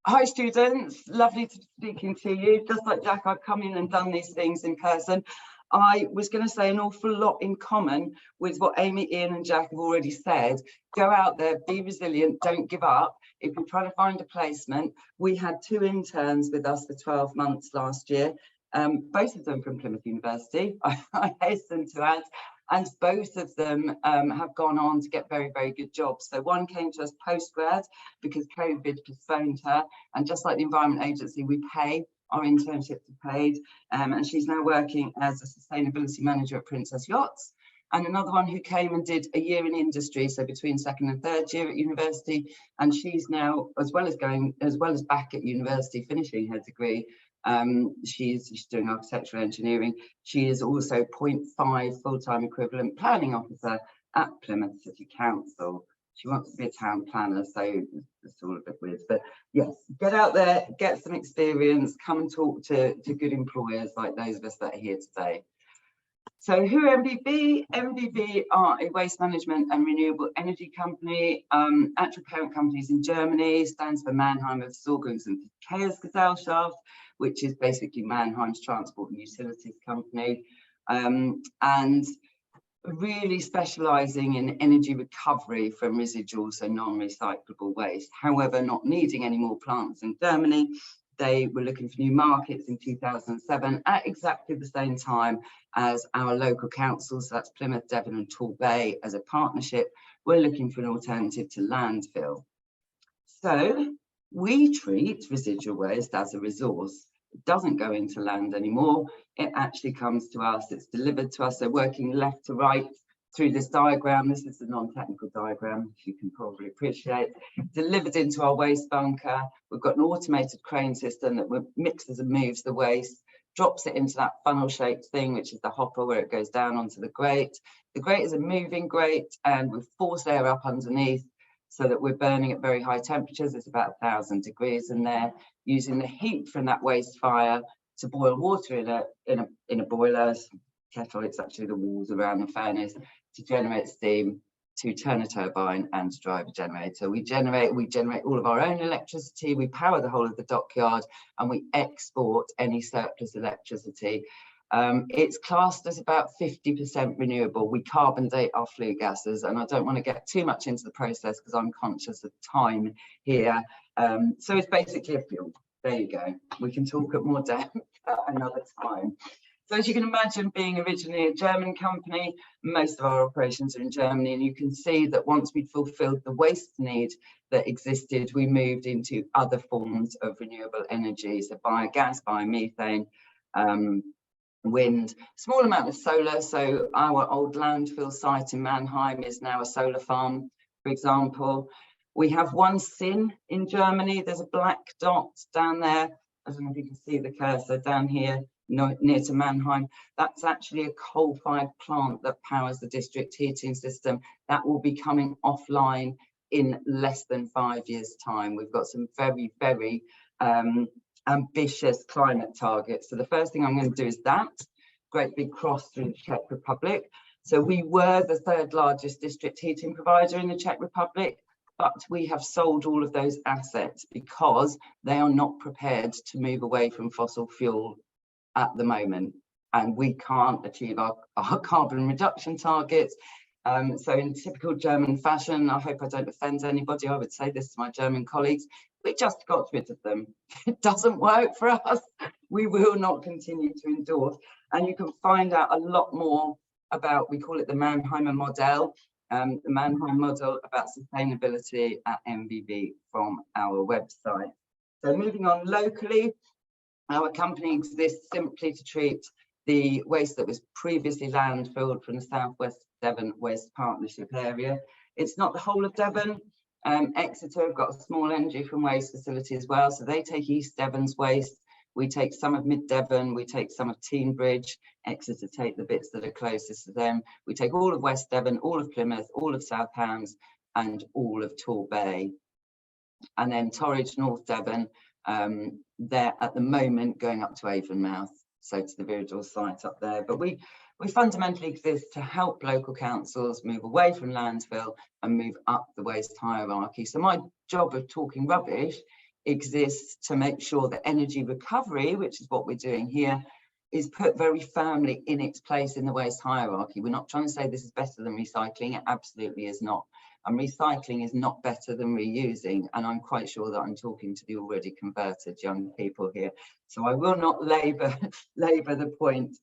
S5: hi students, lovely to be speaking to you. Just like Jack, I've come in and done these things in person. I was going to say an awful lot in common with what Amy, Ian and Jack have already said. Go out there, be resilient, don't give up. If you're trying to find a placement, we had 2 interns with us for 12 months last year. Both of them from Plymouth University, I hasten to add, and both of them have gone on to get very, very good jobs. So one came to us post-grad because COVID postponed her, and just like the Environment Agency, we pay, our internships are paid, and she's now working as a sustainability manager at Princess Yachts. And another one who came and did a year in industry, so between 2nd and 3rd year at university, and she's now, as well as back at university finishing her degree, she's doing architectural engineering. She is also 0.5 full-time equivalent planning officer at Plymouth City Council. She wants to be a town planner, so it's all a bit weird. But yes, get out there, get some experience, come and talk to good employers like those of us that are here today. So who are MVV? MVV are a waste management and renewable energy company. Actual parent companies in Germany, stands for Mannheimer Versorgungs- und Verkehrsgesellschaft, which is basically Mannheim's transport and utilities company. And really specialising in energy recovery from residuals and non-recyclable waste. However, not needing any more plants in Germany, they were looking for new markets in 2007 at exactly the same time as our local councils, that's Plymouth, Devon and Torbay, as a partnership, we're looking for an alternative to landfill. So We treat residual waste as a resource. It doesn't go into land anymore. It actually comes to us, it's delivered to us. So working left to right through this diagram, this is a non-technical diagram, if you can probably appreciate, delivered into our waste bunker. We've got an automated crane system that mixes and moves the waste, drops it into that funnel shaped thing, which is the hopper where it goes down onto the grate. The grate is a moving grate and we force air up underneath so that we're burning at very high temperatures. It's about 1,000 degrees in there, using the heat from that waste fire to boil water in a boiler kettle. It's actually the walls around the furnace to generate steam, to turn a turbine and to drive a generator. We generate all of our own electricity, we power the whole of the dockyard, and we export any surplus electricity. It's classed as about 50% renewable. We carbon date our flue gases, and I don't want to get too much into the process because I'm conscious of time here. So it's basically a fuel. There you go. We can talk at more depth at another time. So as you can imagine, being originally a German company, most of our operations are in Germany, and you can see that once we'd fulfilled the waste need that existed, we moved into other forms of renewable energy, so biogas, biomethane, wind, small amount of solar. So our old landfill site in Mannheim is now a solar farm, for example. We have one SIN in Germany. There's a black dot down there. I don't know if you can see the cursor down here, near to Mannheim. That's actually a coal-fired plant that powers the district heating system. That will be coming offline in less than 5 years' time. We've got some very, very ambitious climate targets. So the first thing I'm going to do is that great big cross through the Czech Republic. So we were the 3rd largest district heating provider in the Czech Republic, but we have sold all of those assets because they are not prepared to move away from fossil fuel at the moment, and we can't achieve our carbon reduction targets. So in typical German fashion, I hope I don't offend anybody, I would say this to my German colleagues, we just got rid of them. It doesn't work for us. We will not continue to endorse. And you can find out a lot more about, we call it the Mannheimer model, the Mannheim model about sustainability at MBB from our website. So moving on locally, our company exists simply to treat the waste that was previously landfilled from the South West Devon Waste Partnership area. It's not the whole of Devon. Exeter have got a small energy from waste facility as well, so they take East Devon's waste. We take some of Mid Devon, we take some of Teignbridge. Exeter take the bits that are closest to them. We take all of West Devon, all of Plymouth, all of South Hams, and all of Torbay. And then Torridge, North Devon, they're at the moment going up to Avonmouth, so to the Viridor site up there. But we fundamentally exist to help local councils move away from landfill and move up the waste hierarchy. So my job of talking rubbish exists to make sure that energy recovery, which is what we're doing here, is put very firmly in its place in the waste hierarchy. We're not trying to say this is better than recycling. It absolutely is not. And recycling is not better than reusing. And I'm quite sure that I'm talking to the already converted young people here. So I will not labour the point.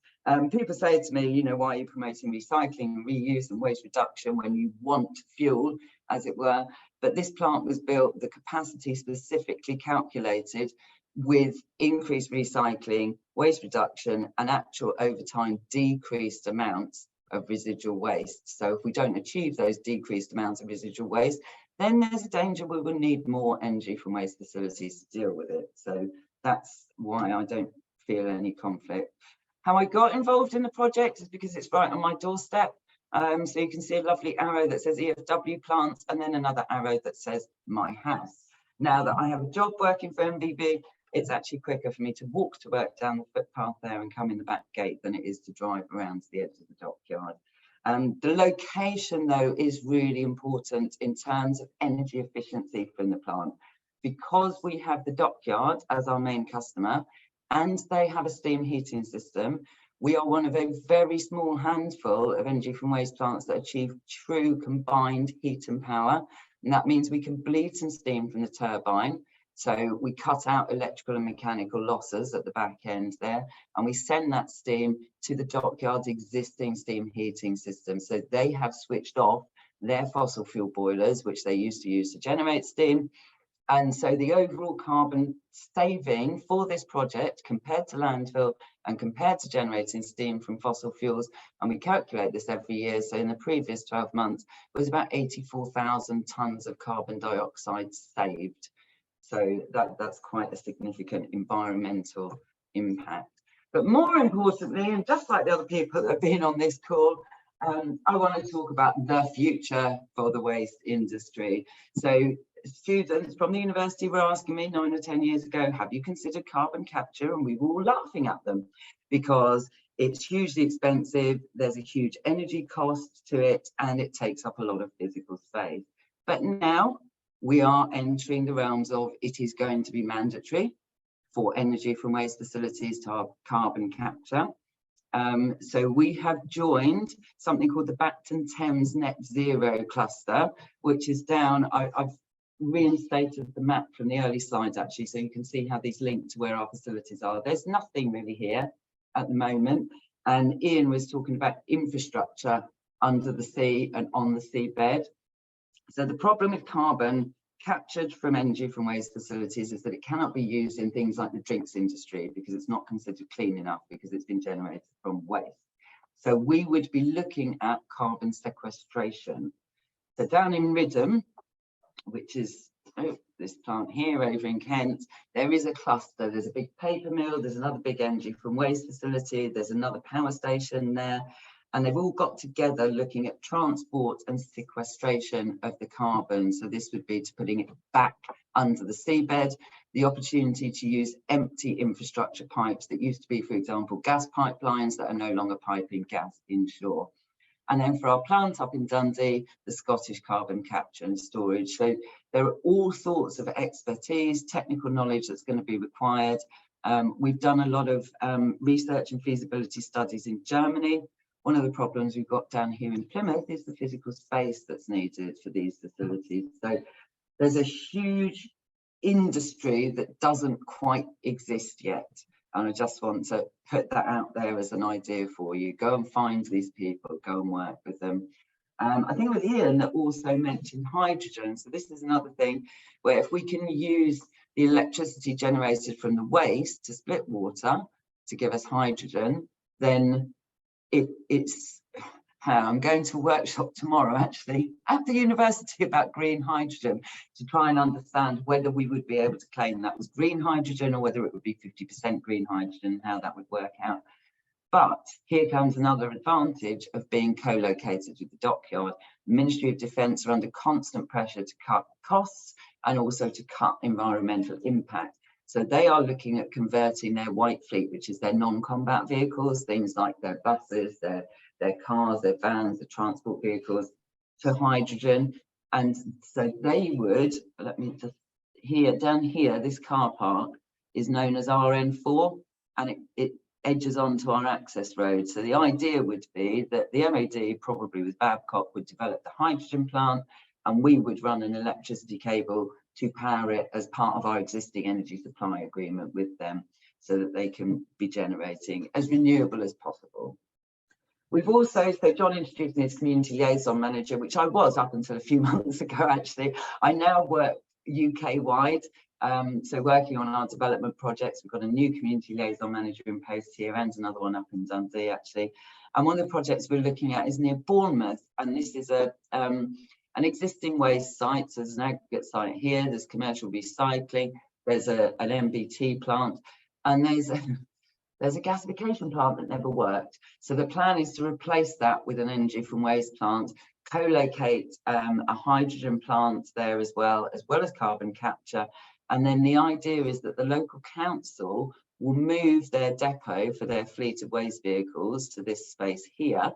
S5: People say to me, you know, why are you promoting recycling and reuse and waste reduction when you want fuel, as it were? But this plant was built, the capacity specifically calculated with increased recycling, waste reduction, and actual over time decreased amounts of residual waste. So if we don't achieve those decreased amounts of residual waste, then there's a danger we will need more energy from waste facilities to deal with it. So that's why I don't feel any conflict. How I got involved in the project is because it's right on my doorstep. So you can see a lovely arrow that says EFW plants, and then another arrow that says my house. Now that I have a job working for MBB, it's actually quicker for me to walk to work down the footpath there and come in the back gate than it is to drive around to the edge of the dockyard. The location, though, is really important in terms of energy efficiency from the plant. Because we have the dockyard as our main customer, and they have a steam heating system, we are one of a very small handful of energy from waste plants that achieve true combined heat and power. And that means we can bleed some steam from the turbine. So we cut out electrical and mechanical losses at the back end there, and we send that steam to the dockyard's existing steam heating system. So they have switched off their fossil fuel boilers, which they used to use to generate steam, And so the overall carbon saving for this project compared to landfill and compared to generating steam from fossil fuels, and we calculate this every year, so in the previous 12 months, was about 84,000 tonnes of carbon dioxide saved. So that's quite a significant environmental impact. But more importantly, and just like the other people that have been on this call, I want to talk about the future for the waste industry. So students from the university were asking me 9 or 10 years ago, have you considered carbon capture? And we were all laughing at them because it's hugely expensive, there's a huge energy cost to it, and it takes up a lot of physical space. But now we are entering the realms of it is going to be mandatory for energy from waste facilities to have carbon capture. So we have joined something called the Bacton Thames Net Zero Cluster, which is down, I've reinstated the map from the early slides actually, so you can see how these link to where our facilities are. There's nothing really here at the moment, and Ian was talking about infrastructure under the sea and on the seabed. So the problem with carbon captured from energy from waste facilities is that it cannot be used in things like the drinks industry because it's not considered clean enough because it's been generated from waste. So we would be looking at carbon sequestration. So down in Ridham, which is this plant here over in Kent, there is a cluster. There's a big paper mill, there's another big energy from waste facility, there's another power station there, and they've all got together looking at transport and sequestration of the carbon. So this would be to putting it back under the seabed, the opportunity to use empty infrastructure pipes that used to be, for example, gas pipelines that are no longer piping gas inshore. And then for our plant up in Dundee, the Scottish carbon capture and storage. So there are all sorts of expertise, technical knowledge that's going to be required. We've done a lot of research and feasibility studies in Germany. One of the problems we've got down here in Plymouth is the physical space that's needed for these facilities. So there's a huge industry that doesn't quite exist yet. And I just want to put that out there as an idea for you. Go and find these people, go and work with them. I think it was Ian that also mentioned hydrogen. So this is another thing where if we can use the electricity generated from the waste to split water to give us hydrogen, then it's I'm going to a workshop tomorrow actually at the university about green hydrogen to try and understand whether we would be able to claim that was green hydrogen or whether it would be 50% green hydrogen, how that would work out. But here comes another advantage of being co-located with the dockyard. The Ministry of Defence are under constant pressure to cut costs and also to cut environmental impact. So they are looking at converting their white fleet, which is their non-combat vehicles, things like their buses, their cars, their vans, their transport vehicles, to hydrogen. And so they would, let me just, here, down here, this car park is known as RN4, and it edges onto our access road. So the idea would be that the MOD, probably with Babcock, would develop the hydrogen plant, and we would run an electricity cable to power it as part of our existing energy supply agreement with them, so that they can be generating as renewable as possible. We've also, so John introduced me as community liaison manager, which I was up until a few months ago actually. I now work UK-wide, so working on our development projects. We've got a new community liaison manager in post here and another one up in Dundee actually. And one of the projects we're looking at is near Bournemouth, and this is an existing waste site. So there's an aggregate site here, there's commercial recycling, there's an MBT plant, and there's a gasification plant that never worked. So the plan is to replace that with an energy from waste plant, co-locate a hydrogen plant there as well as carbon capture. And then the idea is that the local council will move their depot for their fleet of waste vehicles to this space here,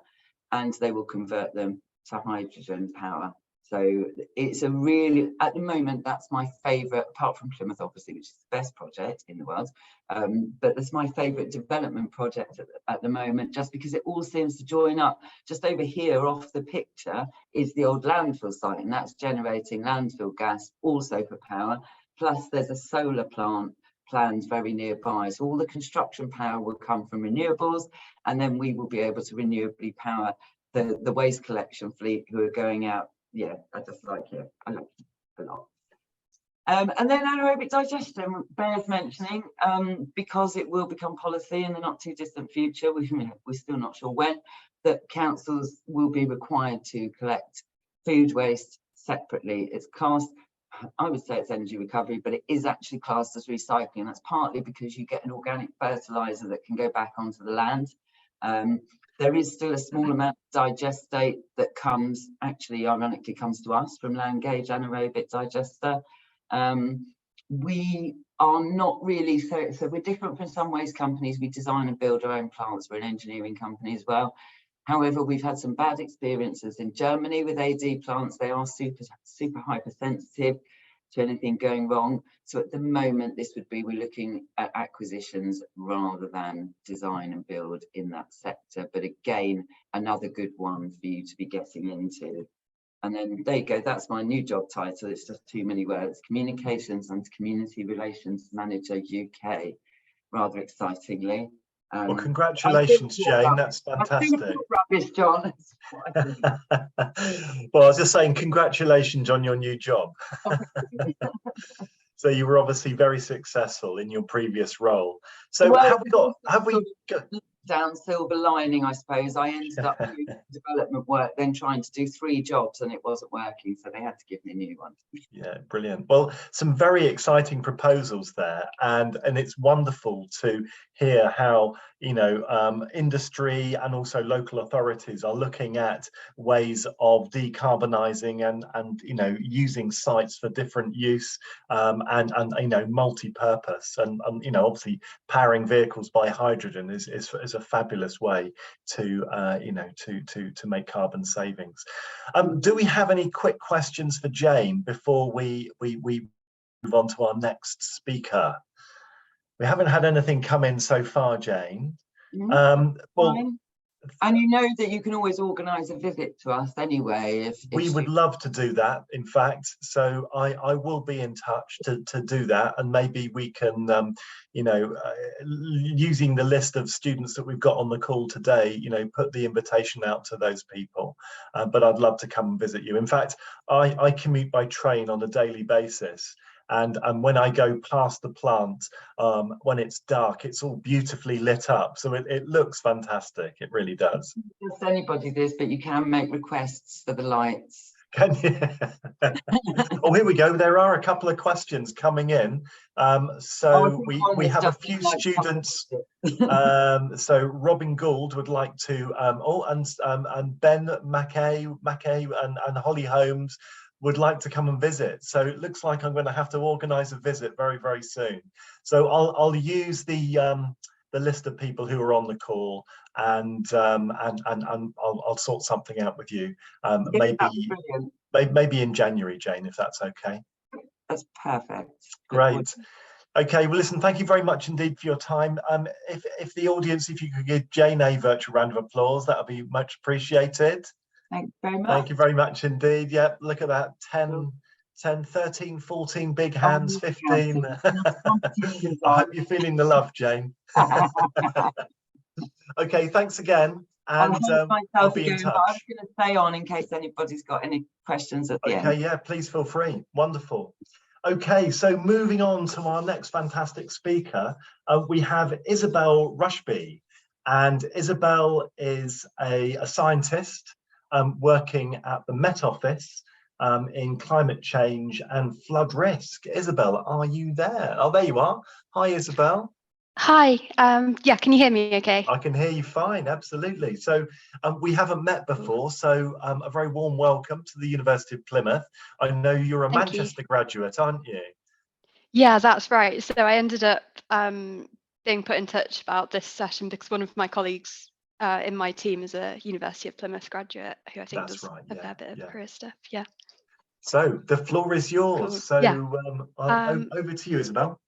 S5: and they will convert them to hydrogen power. So it's a really, at the moment, that's my favourite, apart from Plymouth, obviously, which is the best project in the world. But that's my favourite development project at the moment, just because it all seems to join up. Just over here off the picture is the old landfill site, and that's generating landfill gas also for power. Plus there's a solar plant planned very nearby. So all the construction power will come from renewables, and then we will be able to renewably power the waste collection fleet who are going out. Yeah, I just like it. I like it a lot. And then anaerobic digestion bears mentioning, because it will become policy in the not too distant future. We're still not sure when, that councils will be required to collect food waste separately. It's classed, I would say it's energy recovery, but it is actually classed as recycling. That's partly because you get an organic fertilizer that can go back onto the land. There is still a small amount of digestate that comes, actually ironically comes to us from land gauge anaerobic digester. We are not really, so we're different from some waste companies. We design and build our own plants. We're an engineering company as well. However, we've had some bad experiences in Germany with AD plants. They are super hypersensitive to anything going wrong. So at the moment, we're looking at acquisitions rather than design and build in that sector. But again, another good one for you to be getting into. And then there you go, that's my new job title. It's just too many words. Communications and Community Relations Manager UK, rather excitingly.
S1: Well, congratulations, Jane. That's fantastic.
S5: Rubbish, John.
S1: Well, I was just saying congratulations on your new job. So you were obviously very successful in your previous role. So
S5: well,
S1: have we
S5: down silver lining, I suppose. I ended up doing development work, then trying to do 3 jobs, and it wasn't working, so they had to give me a new one.
S1: Yeah, brilliant. Well, some very exciting proposals there, and it's wonderful to hear how industry and also local authorities are looking at ways of decarbonising and using sites for different use and multi-purpose and obviously powering vehicles by hydrogen is a fabulous way to to make carbon savings. Do we have any quick questions for Jane before we move on to our next speaker? We haven't had anything come in so far, Jane. Well,
S5: and you know that you can always organise a visit to us anyway. If
S1: we would love to do that, in fact. So I will be in touch to do that, and maybe we can, using the list of students that we've got on the call today, put the invitation out to those people. But I'd love to come and visit you. In fact, I commute by train on a daily basis. And when I go past the plant, when it's dark, it's all beautifully lit up. So it looks fantastic. It really does.
S5: Just anybody this, but you can make requests for the lights.
S1: Can you? Oh, here we go. There are a couple of questions coming in. So we have a few students. So Robin Gould would like to, and Ben Mackay and Holly Holmes would like to come and visit. So it looks like I'm going to have to organise a visit very, very soon. So I'll use the list of people who are on the call, and I'll sort something out with you. Maybe in January, Jane, if that's okay.
S5: That's perfect.
S1: Great. Okay, well, listen, thank you very much indeed for your time. If the audience, if you could give Jane a virtual round of applause, that would be much appreciated.
S5: Thank you very much.
S1: Thank you very much indeed. Yep, look at that, 10, 13, 14 big hands, 15. I hope you're feeling the love, Jane. Okay, thanks again. And I'll be in touch.
S5: I'm going to stay on in case anybody's got any questions at the end.
S1: Okay, yeah, please feel free. Wonderful. Okay, so moving on to our next fantastic speaker, we have Isabel Rushby. And Isabel is a scientist working at the Met Office in climate change and flood risk. Isabel, are you there? Oh, there you are. Hi, Isabel.
S6: Hi, yeah, can you hear me okay?
S1: I can hear you fine, absolutely. So we haven't met before, so a very warm welcome to the University of Plymouth. I know you're a Manchester graduate, aren't you?
S6: Yeah, that's right. So I ended up being put in touch about this session because one of my colleagues in my team is a University of Plymouth graduate who I think does a fair bit of career stuff. Yeah.
S1: So the floor is yours. Cool. So
S6: yeah.
S1: Over to you, Isabel.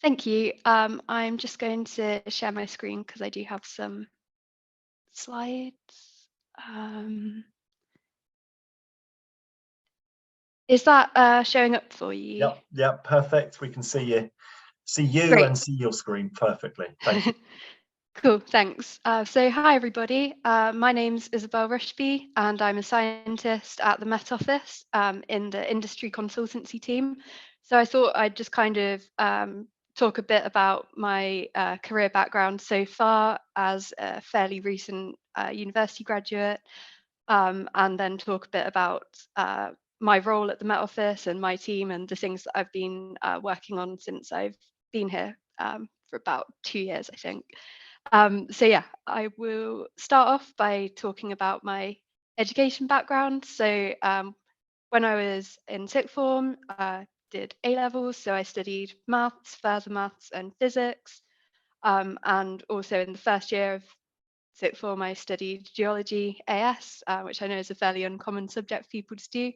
S6: Thank you. I'm just going to share my screen because I do have some slides. Is that showing up for you?
S1: Yep, perfect. We can see you
S6: Great.
S1: And see your screen perfectly. Thank you.
S6: Cool, thanks. So hi everybody, my name's Isabel Rushby and I'm a scientist at the Met Office in the industry consultancy team. So I thought I'd just kind of talk a bit about my career background so far as a fairly recent university graduate, and then talk a bit about my role at the Met Office and my team and the things that I've been working on since I've been here for about 2 years, I think. So yeah, I will start off by talking about my education background. So when I was in sixth form, I did A levels, so I studied maths, further maths, and physics. And also in the first year of sixth form, I studied geology AS, which I know is a fairly uncommon subject for people to do,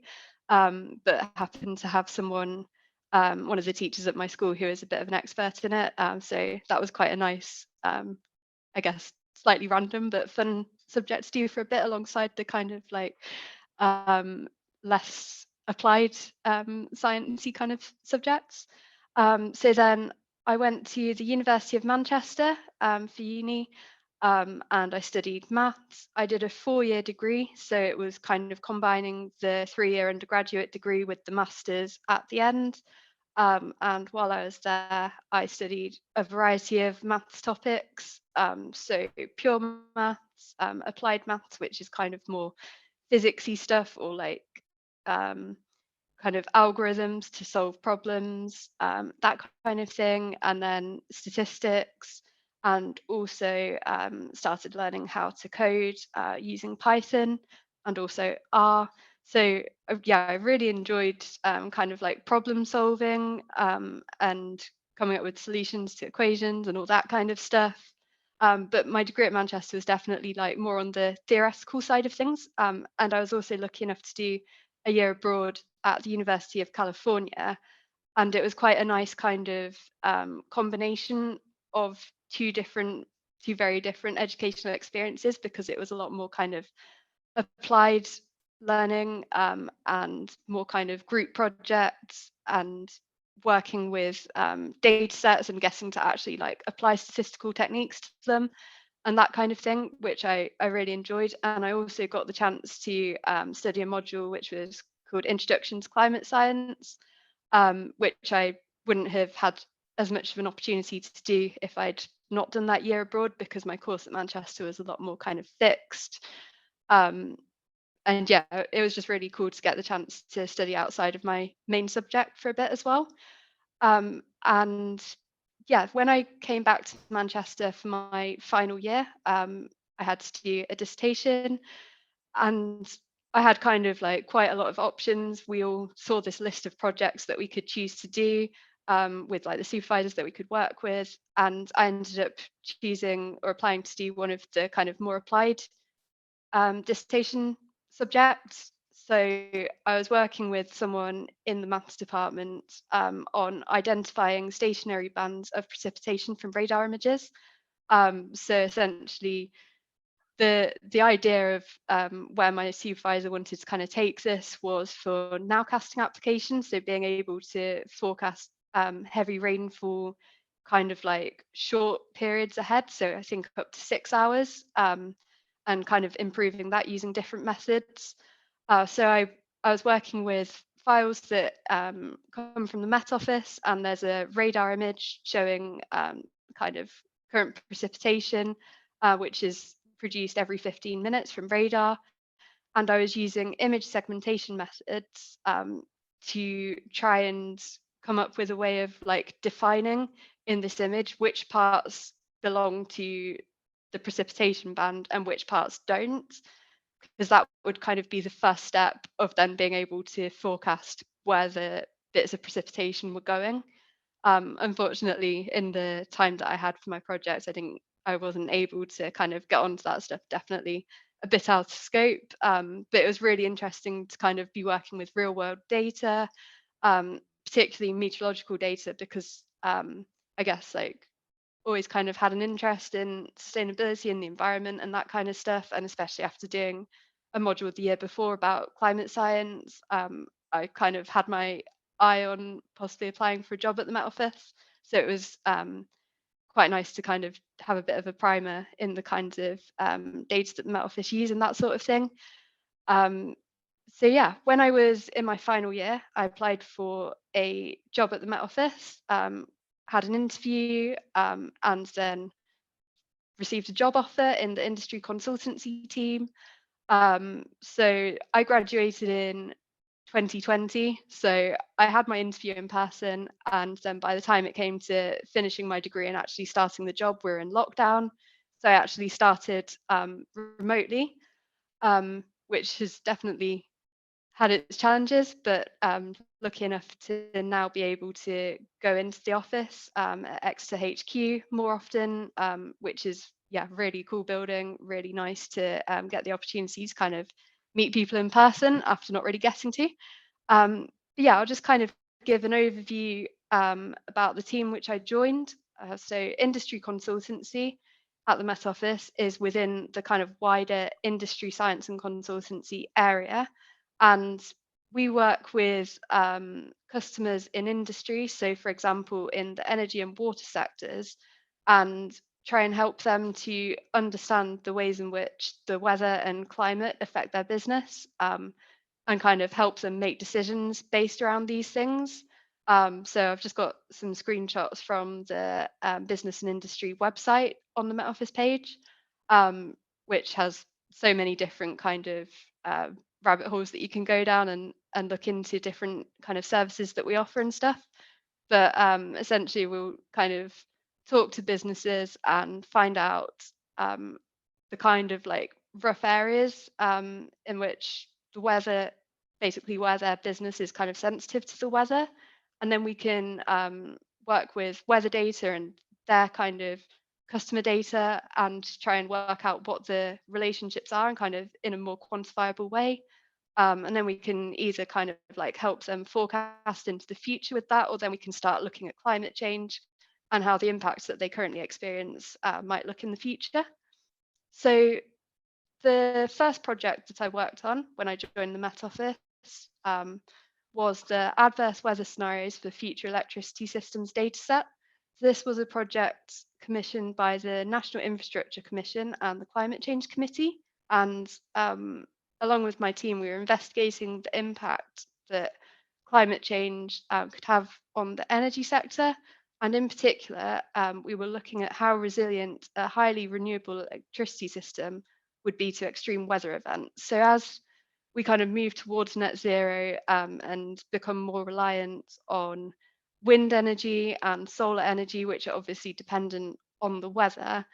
S6: but happened to have someone, one of the teachers at my school, who is a bit of an expert in it. So that was quite a nice, I guess, slightly random but fun subject to do for a bit alongside the kind of like less applied sciencey kind of subjects. So then I went to the University of Manchester for uni, and I studied maths. I did a 4-year degree, so it was kind of combining the 3-year undergraduate degree with the master's at the end. And while I was there, I studied a variety of maths topics, so pure maths, applied maths, which is kind of more physicsy stuff, or like kind of algorithms to solve problems, that kind of thing, and then statistics, and also started learning how to code using Python and also R. So yeah, I really enjoyed kind of like problem solving and coming up with solutions to equations and all that kind of stuff. But my degree at Manchester was definitely like more on the theoretical side of things. And I was also lucky enough to do a year abroad at the University of California. And it was quite a nice kind of combination of two very different educational experiences, because it was a lot more kind of applied learning and more kind of group projects and working with data sets and getting to actually like apply statistical techniques to them and that kind of thing, which I really enjoyed. And I also got the chance to study a module which was called Introduction to Climate Science, which I wouldn't have had as much of an opportunity to do if I'd not done that year abroad, because my course at Manchester was a lot more kind of fixed. And yeah, it was just really cool to get the chance to study outside of my main subject for a bit as well. And yeah, when I came back to Manchester for my final year, I had to do a dissertation, and I had kind of like quite a lot of options. We all saw this list of projects that we could choose to do with like the supervisors that we could work with, and I ended up choosing or applying to do one of the kind of more applied dissertation subjects. So I was working with someone in the maths department on identifying stationary bands of precipitation from radar images. So essentially, the idea of where my supervisor wanted to kind of take this was for nowcasting applications, so being able to forecast heavy rainfall kind of like short periods ahead, so I think up to 6 hours, and kind of improving that using different methods. So I was working with files that come from the Met Office, and there's a radar image showing kind of current precipitation, which is produced every 15 minutes from radar. And I was using image segmentation methods to try and come up with a way of like defining in this image which parts belong to the precipitation band and which parts don't, because that would kind of be the first step of then being able to forecast where the bits of precipitation were going. Unfortunately, in the time that I had for my project, I wasn't able to kind of get onto that stuff, definitely a bit out of scope. But it was really interesting to kind of be working with real world data, particularly meteorological data, because I guess like always kind of had an interest in sustainability and the environment and that kind of stuff. And especially after doing a module the year before about climate science, I kind of had my eye on possibly applying for a job at the Met Office. So it was quite nice to kind of have a bit of a primer in the kinds of data that the Met Office use and that sort of thing. So yeah, when I was in my final year, I applied for a job at the Met Office, had an interview, and then received a job offer in the industry consultancy team. So I graduated in 2020. So I had my interview in person, and then by the time it came to finishing my degree and actually starting the job, we were in lockdown. So I actually started remotely, which has definitely had its challenges, but lucky enough to now be able to go into the office at Exeter HQ more often, which is really cool building, really nice to get the opportunity to kind of meet people in person after not really getting to. But yeah, I'll just kind of give an overview about the team which I joined. So industry consultancy at the Met Office is within the kind of wider industry science and consultancy area. And we work with customers in industry. So for example, in the energy and water sectors, and try and help them to understand the ways in which the weather and climate affect their business, and kind of help them make decisions based around these things. So I've just got some screenshots from the business and industry website on the Met Office page, which has so many different kind of rabbit holes that you can go down and look into different kind of services that we offer and stuff. But essentially, we'll kind of talk to businesses and find out the kind of like rough areas in which the weather, basically where their business is kind of sensitive to the weather. And then we can work with weather data and their kind of customer data and try and work out what the relationships are and kind of in a more quantifiable way. And then we can either kind of like help them forecast into the future with that, or then we can start looking at climate change and how the impacts that they currently experience might look in the future. So the first project that I worked on when I joined the Met Office was the adverse weather scenarios for future electricity systems dataset. This was a project commissioned by the National Infrastructure Commission and the Climate Change Committee. And along with my team, we were investigating the impact that climate change could have on the energy sector. And in particular, we were looking at how resilient a highly renewable electricity system would be to extreme weather events. So as we kind of move towards net zero and become more reliant on wind energy and solar energy, which are obviously dependent on the weather,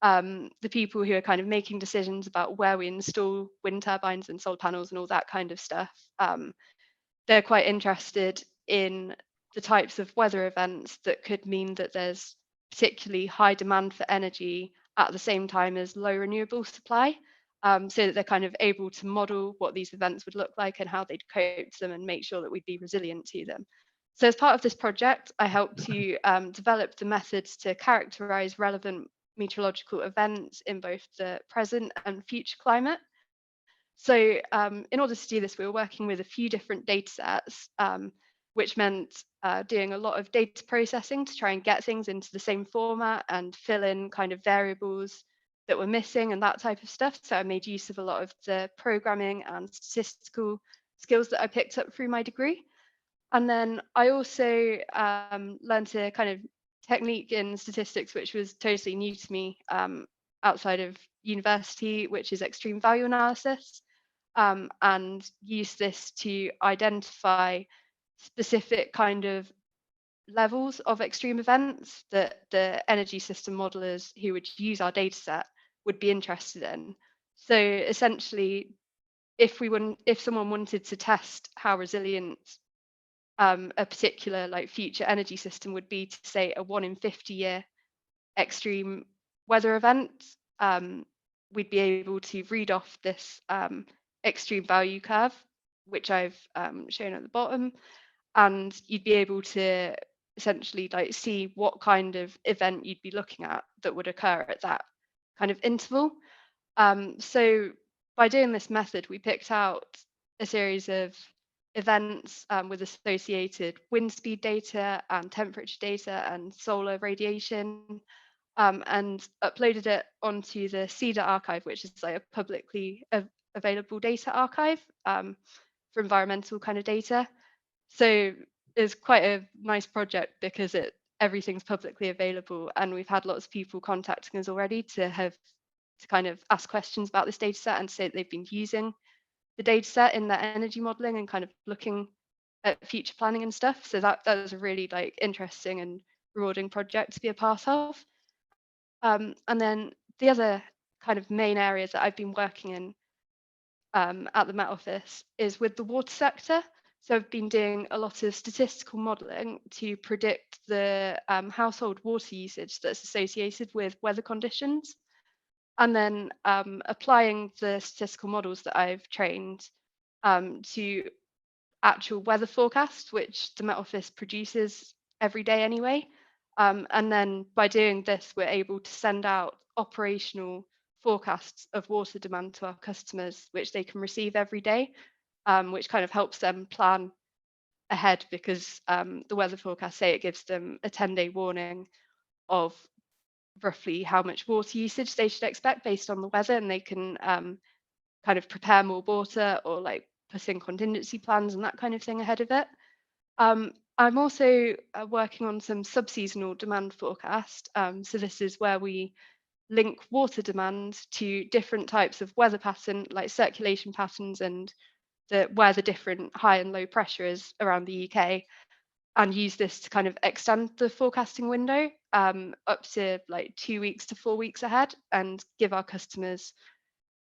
S6: the people who are kind of making decisions about where we install wind turbines and solar panels and all that kind of stuff, they're quite interested in the types of weather events that could mean that there's particularly high demand for energy at the same time as low renewable supply, so that they're kind of able to model what these events would look like and how they'd cope to them and make sure that we'd be resilient to them. So as part of this project, I helped to develop the methods to characterize relevant meteorological events in both the present and future climate. So in order to do this, we were working with a few different data sets, which meant doing a lot of data processing to try and get things into the same format and fill in kind of variables that were missing and that type of stuff. So I made use of a lot of the programming and statistical skills that I picked up through my degree. And then I also learned a kind of technique in statistics, which was totally new to me outside of university, which is extreme value analysis, and use this to identify specific kind of levels of extreme events that the energy system modelers who would use our data set would be interested in. So essentially, if someone wanted to test how resilient a particular like future energy system would be to say a 1 in 50 year extreme weather event, we'd be able to read off this extreme value curve, which I've shown at the bottom, and you'd be able to essentially like see what kind of event you'd be looking at that would occur at that kind of interval. So by doing this method, we picked out a series of events with associated wind speed data and temperature data and solar radiation, and uploaded it onto the CEDAR archive, which is like a publicly available data archive for environmental kind of data. So it's quite a nice project because everything's publicly available, and we've had lots of people contacting us already to kind of ask questions about this data set and say that they've been using the data set in their energy modeling and kind of looking at future planning and stuff. So that was a really like interesting and rewarding project to be a part of. And then the other kind of main areas that I've been working in at the Met Office is with the water sector. So I've been doing a lot of statistical modelling to predict the household water usage that's associated with weather conditions, and then applying the statistical models that I've trained to actual weather forecasts, which the Met Office produces every day anyway. And then by doing this, we're able to send out operational forecasts of water demand to our customers, which they can receive every day, which kind of helps them plan ahead, because the weather forecasts say it gives them a 10-day warning of roughly how much water usage they should expect based on the weather, and they can kind of prepare more water or like put in contingency plans and that kind of thing ahead of it. I'm also working on some subseasonal demand forecast. So this is where we link water demand to different types of weather pattern, like circulation patterns, and where the different high and low pressure is around the UK, and use this to kind of extend the forecasting window up to like 2 weeks to 4 weeks ahead, and give our customers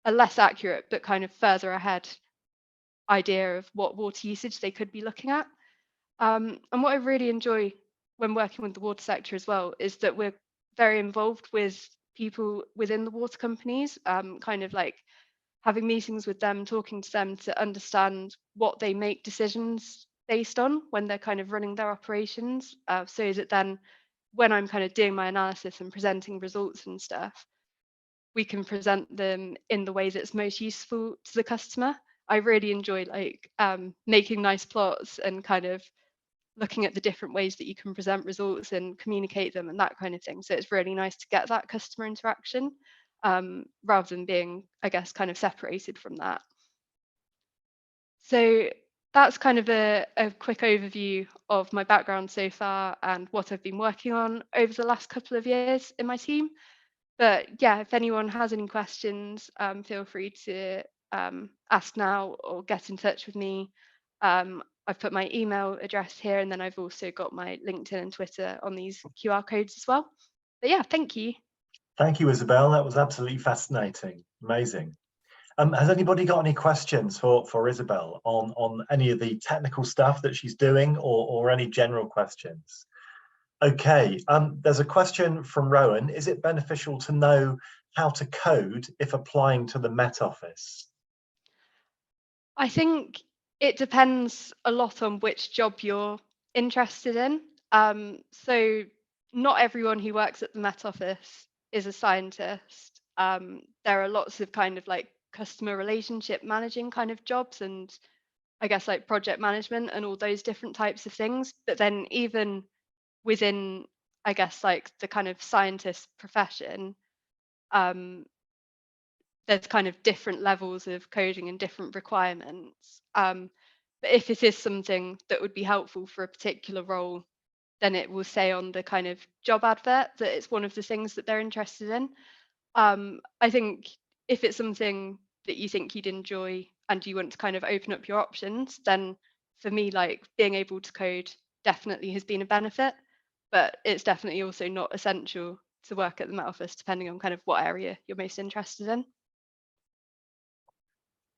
S6: a less accurate but kind of further ahead idea of what water usage they could be looking at. And what I really enjoy when working with the water sector as well is that we're very involved with people within the water companies, kind of like having meetings with them, talking to them to understand what they make decisions based on when they're kind of running their operations, so that then when I'm kind of doing my analysis and presenting results and stuff, we can present them in the way that's most useful to the customer. I really enjoy like making nice plots and kind of looking at the different ways that you can present results and communicate them and that kind of thing. So it's really nice to get that customer interaction rather than being, I guess, kind of separated from that. So that's kind of a quick overview of my background so far and what I've been working on over the last couple of years in my team. But yeah, if anyone has any questions, feel free to ask now or get in touch with me. I've put my email address here, and then I've also got my LinkedIn and Twitter on these QR codes as well. But yeah, thank you.
S1: Thank you, Isabel. That was absolutely fascinating. Amazing. Has anybody got any questions for Isabel on any of the technical stuff that she's doing, or any general questions? Okay, there's a question from Rowan. Is it beneficial to know how to code if applying to the Met Office?
S6: I think it depends a lot on which job you're interested in. So not everyone who works at the Met Office is a scientist. There are lots of kind of like customer relationship managing kind of jobs, and I guess like project management and all those different types of things. But then even within, I guess, like the kind of scientist profession, there's kind of different levels of coding and different requirements. But if it is something that would be helpful for a particular role, then it will say on the kind of job advert that it's one of the things that they're interested in. I think if it's something that you think you'd enjoy and you want to kind of open up your options, then for me, like being able to code definitely has been a benefit, but it's definitely also not essential to work at the Met Office, depending on kind of what area you're most interested in.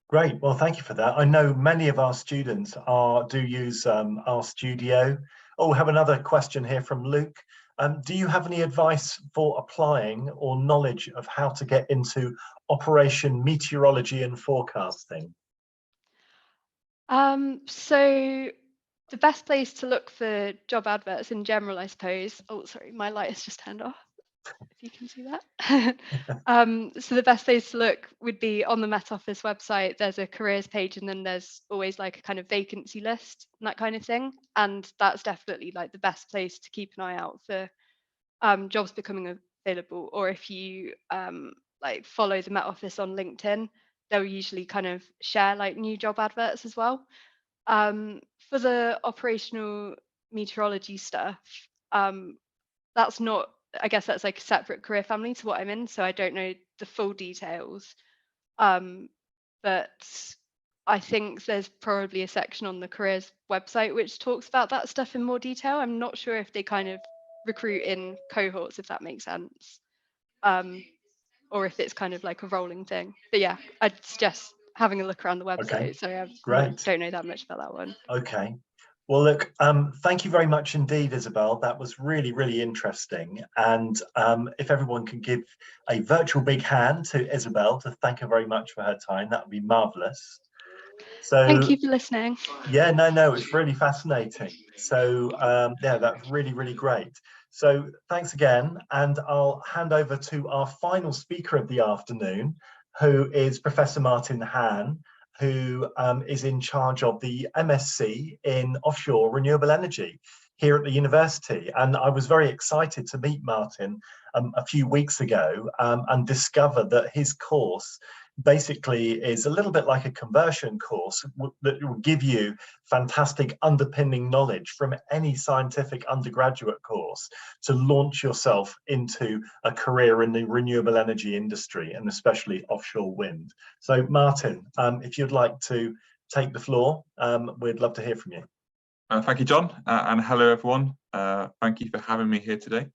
S1: Great, well, thank you for that. I know many of our students do use our studio. Oh, we have another question here from Luke. Do you have any advice for applying or knowledge of how to get into operation meteorology and forecasting?
S6: So the best place to look for job adverts in general, I suppose. Oh, sorry, my light has just turned off, if you can see that. So the best place to look would be on the Met Office website. There's a careers page, and then there's always like a kind of vacancy list and that kind of thing. And that's definitely like the best place to keep an eye out for jobs becoming available. Or if you like follow the Met Office on LinkedIn, they'll usually kind of share like new job adverts as well. For the operational meteorology stuff, that's not, I guess that's like a separate career family to what I'm in, so I don't know the full details. But I think there's probably a section on the careers website which talks about that stuff in more detail. I'm not sure if they kind of recruit in cohorts, if that makes sense, or if it's kind of like a rolling thing. But yeah, I'd suggest having a look around the website.
S1: Okay.
S6: So I
S1: Great.
S6: don't know that much about that one.
S1: Okay. Well, look, thank you very much indeed, Isabel. That was really, really interesting. And if everyone can give a virtual big hand to Isabel to thank her very much for her time, that would be marvelous. So
S6: thank you for listening.
S1: Yeah, no, it's really fascinating. So yeah, that's really, really great. So thanks again. And I'll hand over to our final speaker of the afternoon, who is Professor Martin Hahn, who is in charge of the MSc in offshore renewable energy here at the university. And I was very excited to meet Martin a few weeks ago and discover that his course basically is a little bit like a conversion course that will give you fantastic underpinning knowledge from any scientific undergraduate course to launch yourself into a career in the renewable energy industry, and especially offshore wind. So Martin, if you'd like to take the floor, we'd love to hear from you.
S7: Thank you, John, and hello everyone. Thank you for having me here today.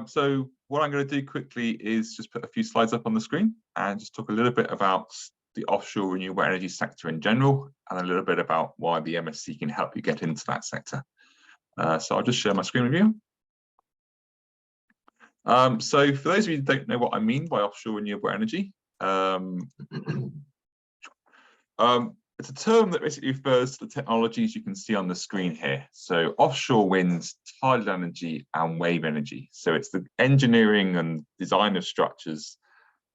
S7: So what I'm going to do quickly is just put a few slides up on the screen and just talk a little bit about the offshore renewable energy sector in general, and a little bit about why the MSc can help you get into that sector. So I'll just share my screen with you. So for those of you who don't know what I mean by offshore renewable energy, it's a term that basically refers to the technologies you can see on the screen here. So offshore wind, tidal energy, and wave energy. So it's the engineering and design of structures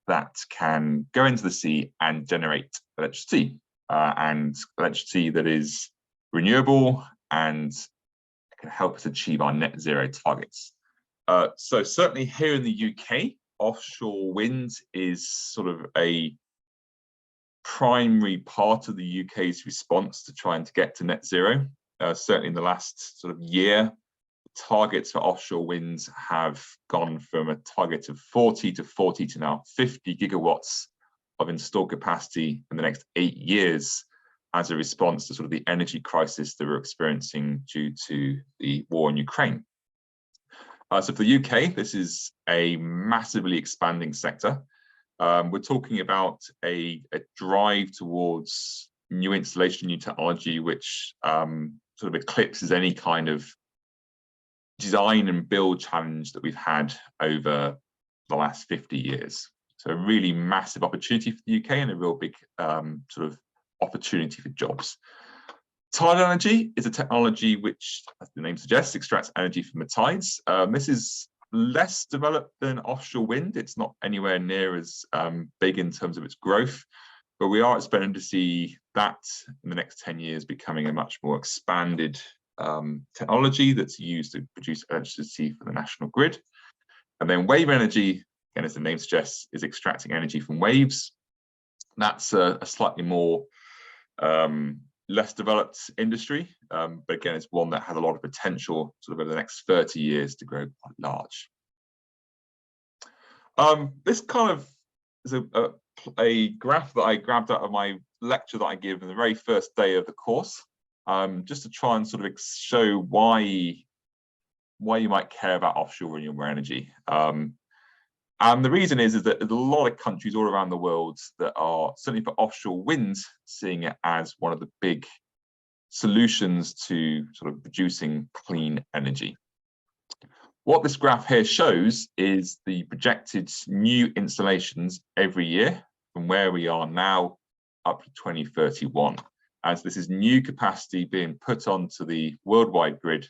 S7: that can go into the sea and generate electricity, and electricity that is renewable and can help us achieve our net zero targets. So certainly here in the UK, offshore wind is sort of a primary part of the UK's response to trying to get to net zero. Certainly in the last sort of year, targets for offshore winds have gone from a target of 40 to now 50 gigawatts of installed capacity in the next 8 years as a response to sort of the energy crisis that we're experiencing due to the war in Ukraine. So for the UK, this is a massively expanding sector. We're talking about a drive towards new installation, new technology, which sort of eclipses any kind of design and build challenge that we've had over the last 50 years. So a really massive opportunity for the UK and a real big sort of opportunity for jobs. Tidal energy is a technology which, as the name suggests, extracts energy from the tides. This is less developed than offshore wind. It's not anywhere near as big in terms of its growth, but we are expecting to see that in the next 10 years becoming a much more expanded technology that's used to produce electricity for the national grid. And then wave energy, again, as the name suggests, is extracting energy from waves. That's a slightly more less developed industry, but again, it's one that has a lot of potential sort of over the next 30 years to grow quite large. This kind of is a graph that I grabbed out of my lecture that I give in the very first day of the course, just to try and sort of show why you might care about offshore renewable energy. And the reason is that there's a lot of countries all around the world that are, certainly for offshore wind, seeing it as one of the big solutions to sort of producing clean energy. What this graph here shows is the projected new installations every year from where we are now up to 2031, as this is new capacity being put onto the worldwide grid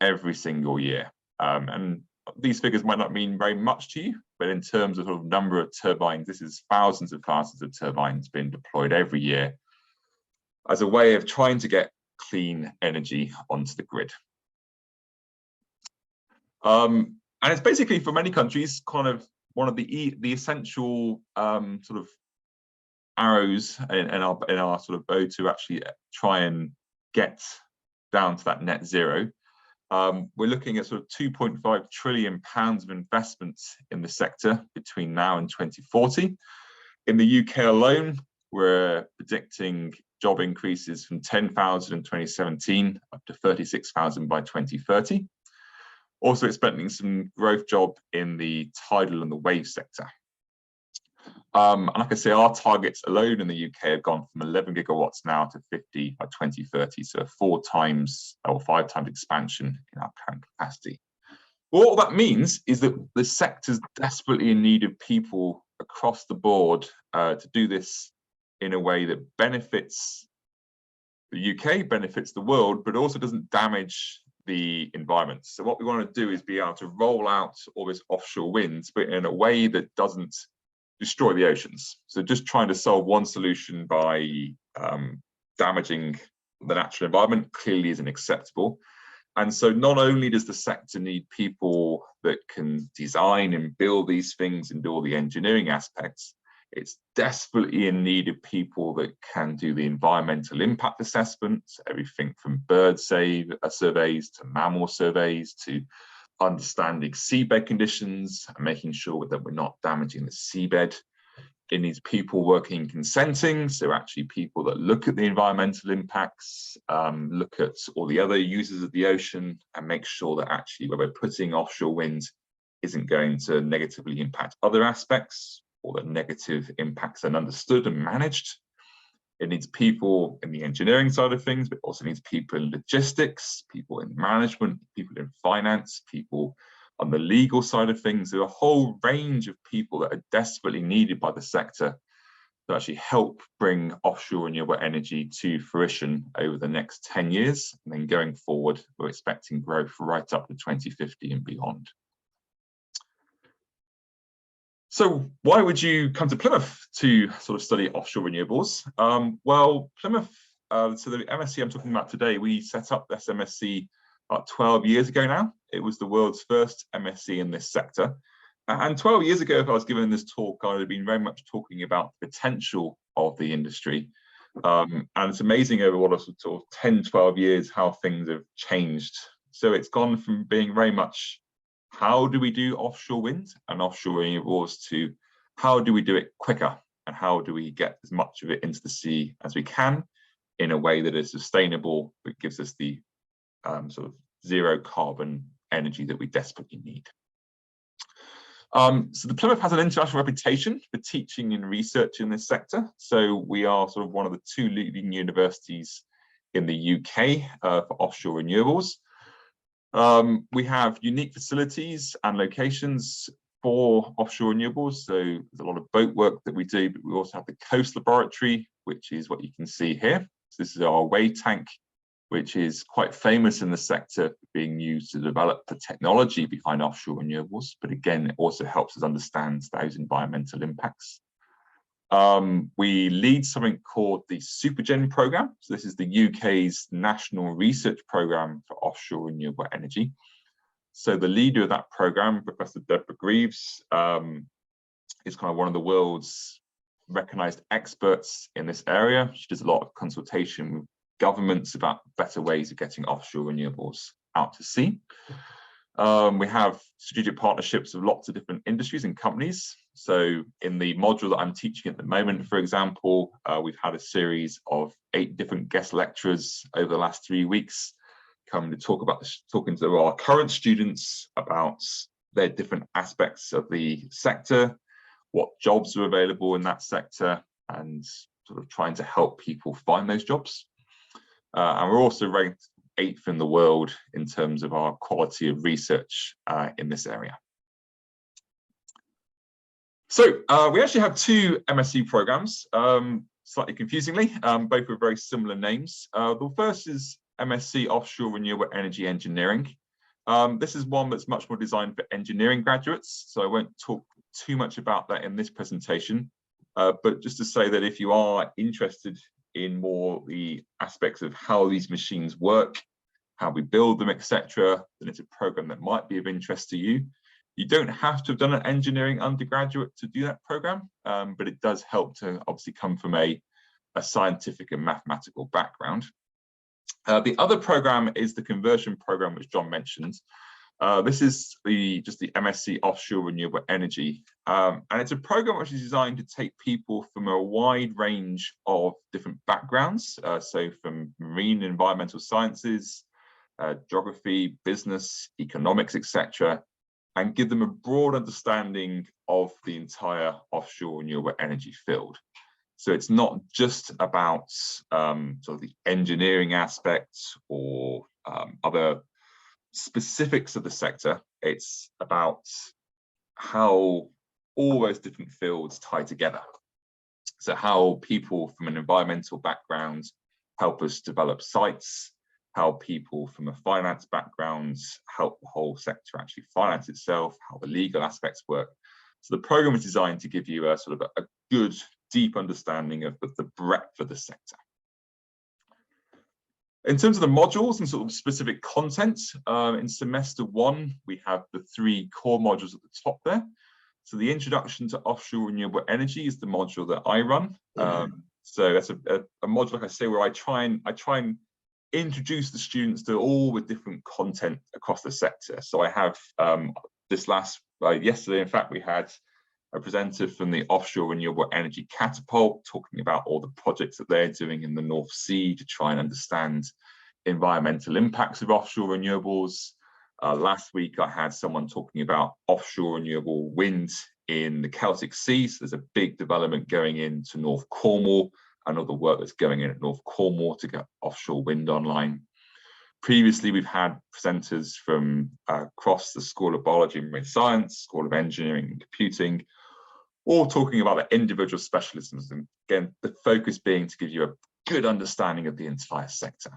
S7: every single year. And these figures might not mean very much to you, but in terms of, sort of number of turbines, this is thousands of turbines being deployed every year as a way of trying to get clean energy onto the grid. And it's basically, for many countries, kind of one of the essential sort of arrows in our sort of bow to actually try and get down to that net zero. We're looking at sort of £2.5 trillion of investments in the sector between now and 2040. In the UK alone, we're predicting job increases from 10,000 in 2017 up to 36,000 by 2030. Also expecting some growth job in the tidal and the wave sector. And like I say, our targets alone in the UK have gone from 11 gigawatts now to 50 by 2030, so a 4 times or 5 times expansion in our current capacity. Well, what that means is that the sector's desperately in need of people across the board to do this in a way that benefits the UK, benefits the world, but also doesn't damage the environment. So what we want to do is be able to roll out all this offshore wind, but in a way that doesn't destroy the oceans. So just trying to solve one solution by damaging the natural environment clearly isn't acceptable. And so not only does the sector need people that can design and build these things and do all the engineering aspects, it's desperately in need of people that can do the environmental impact assessments, everything from bird surveys to mammal surveys to understanding seabed conditions and making sure that we're not damaging the seabed. It needs people working in consenting, so actually people that look at the environmental impacts, look at all the other users of the ocean and make sure that actually where we're putting offshore wind isn't going to negatively impact other aspects, or that negative impacts are understood and managed. It needs people in the engineering side of things, but also needs people in logistics, people in management, people in finance, people on the legal side of things. There are a whole range of people that are desperately needed by the sector to actually help bring offshore renewable energy to fruition over the next 10 years. And then going forward, we're expecting growth right up to 2050 and beyond. So why would you come to Plymouth to sort of study offshore renewables? Well, Plymouth, so the MSc I'm talking about today, we set up this MSc about 12 years ago now. It was the world's first MSc in this sector. And 12 years ago, if I was giving this talk, I would have been very much talking about the potential of the industry. And it's amazing over what a sort of 10, 12 years, how things have changed. So it's gone from being very much, how do we do offshore wind and offshore renewables, to how do we do it quicker and how do we get as much of it into the sea as we can in a way that is sustainable but gives us the sort of zero carbon energy that we desperately need. So the Plymouth has an international reputation for teaching and research in this sector. So we are sort of one of the 2 leading universities in the UK for offshore renewables. We have unique facilities and locations for offshore renewables. So there's a lot of boat work that we do, but we also have the Coast Laboratory, which is what you can see here. So this is our wave tank, which is quite famous in the sector for being used to develop the technology behind offshore renewables. But again, it also helps us understand those environmental impacts. We lead something called the Supergen program. So this is the UK's national research program for offshore renewable energy. So the leader of that program, Professor Deborah Greaves, is kind of one of the world's recognized experts in this area. She does a lot of consultation with governments about better ways of getting offshore renewables out to sea. We have strategic partnerships with lots of different industries and companies. So in the module that I'm teaching at the moment, for example, we've had a series of 8 different guest lecturers over the last 3 weeks coming to talk about talking to our current students about their different aspects of the sector, what jobs are available in that sector, and sort of trying to help people find those jobs. And we're also ranked 8th in the world in terms of our quality of research in this area. So we actually have 2 MSc programs, slightly confusingly, both with very similar names. The first is MSc Offshore Renewable Energy Engineering. This is one that's much more designed for engineering graduates, so I won't talk too much about that in this presentation, but just to say that if you are interested in more the aspects of how these machines work, how we build them, etc., then it's a program that might be of interest to you. You don't have to have done an engineering undergraduate to do that program, but it does help to obviously come from a scientific and mathematical background. The other program is the conversion program, which John mentioned. This is just the MSc Offshore Renewable Energy, and it's a program which is designed to take people from a wide range of different backgrounds, so from marine and environmental sciences, geography, business, economics, etc., and give them a broad understanding of the entire offshore renewable energy field. So it's not just about sort of the engineering aspects or other specifics of the sector. It's about how all those different fields tie together. So how people from an environmental background help us develop sites, how people from a finance background help the whole sector actually finance itself, how the legal aspects work. So the program is designed to give you a sort of a good, deep understanding of the breadth of the sector. In terms of the modules and sort of specific content, in semester 1, we have the 3 core modules at the top there. So the introduction to offshore renewable energy is the module that I run. So that's a module, like I say, where I try and introduce the students to all the different content across the sector. So I have yesterday, in fact, we had a presenter from the Offshore Renewable Energy Catapult talking about all the projects that they're doing in the North Sea to try and understand environmental impacts of offshore renewables. Last week, I had someone talking about offshore renewable wind in the Celtic Sea. So there's a big development going into North Cornwall and other work that's going in at North Cornwall to get offshore wind online. Previously, we've had presenters from across the School of Biology and Marine Science, School of Engineering and Computing, all talking about the individual specialisms. And again, the focus being to give you a good understanding of the entire sector.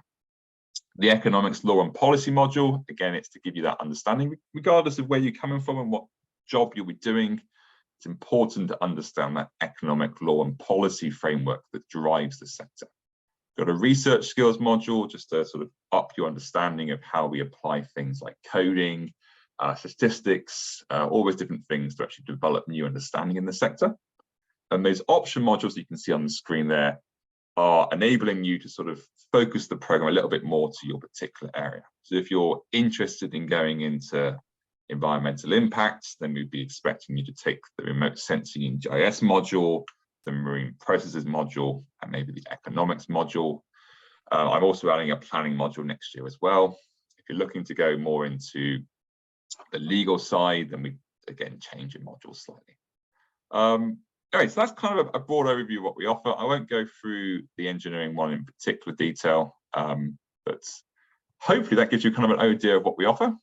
S7: The economics, law and policy module, again, it's to give you that understanding, regardless of where you're coming from and what job you'll be doing. It's important to understand that economic law and policy framework that drives the sector. Got a research skills module just to sort of up your understanding of how we apply things like coding, statistics, all those different things to actually develop new understanding in the sector. And those option modules you can see on the screen there are enabling you to sort of focus the program a little bit more to your particular area. So if you're interested in going into environmental impacts, then we'd be expecting you to take the remote sensing and GIS module, the marine processes module, and maybe the economics module. I'm also adding a planning module next year as well. If you're looking to go more into the legal side, then we again change your module slightly. Anyway, so that's kind of a broad overview of what we offer. I won't go through the engineering one in particular detail, but hopefully that gives you kind of an idea of what we offer,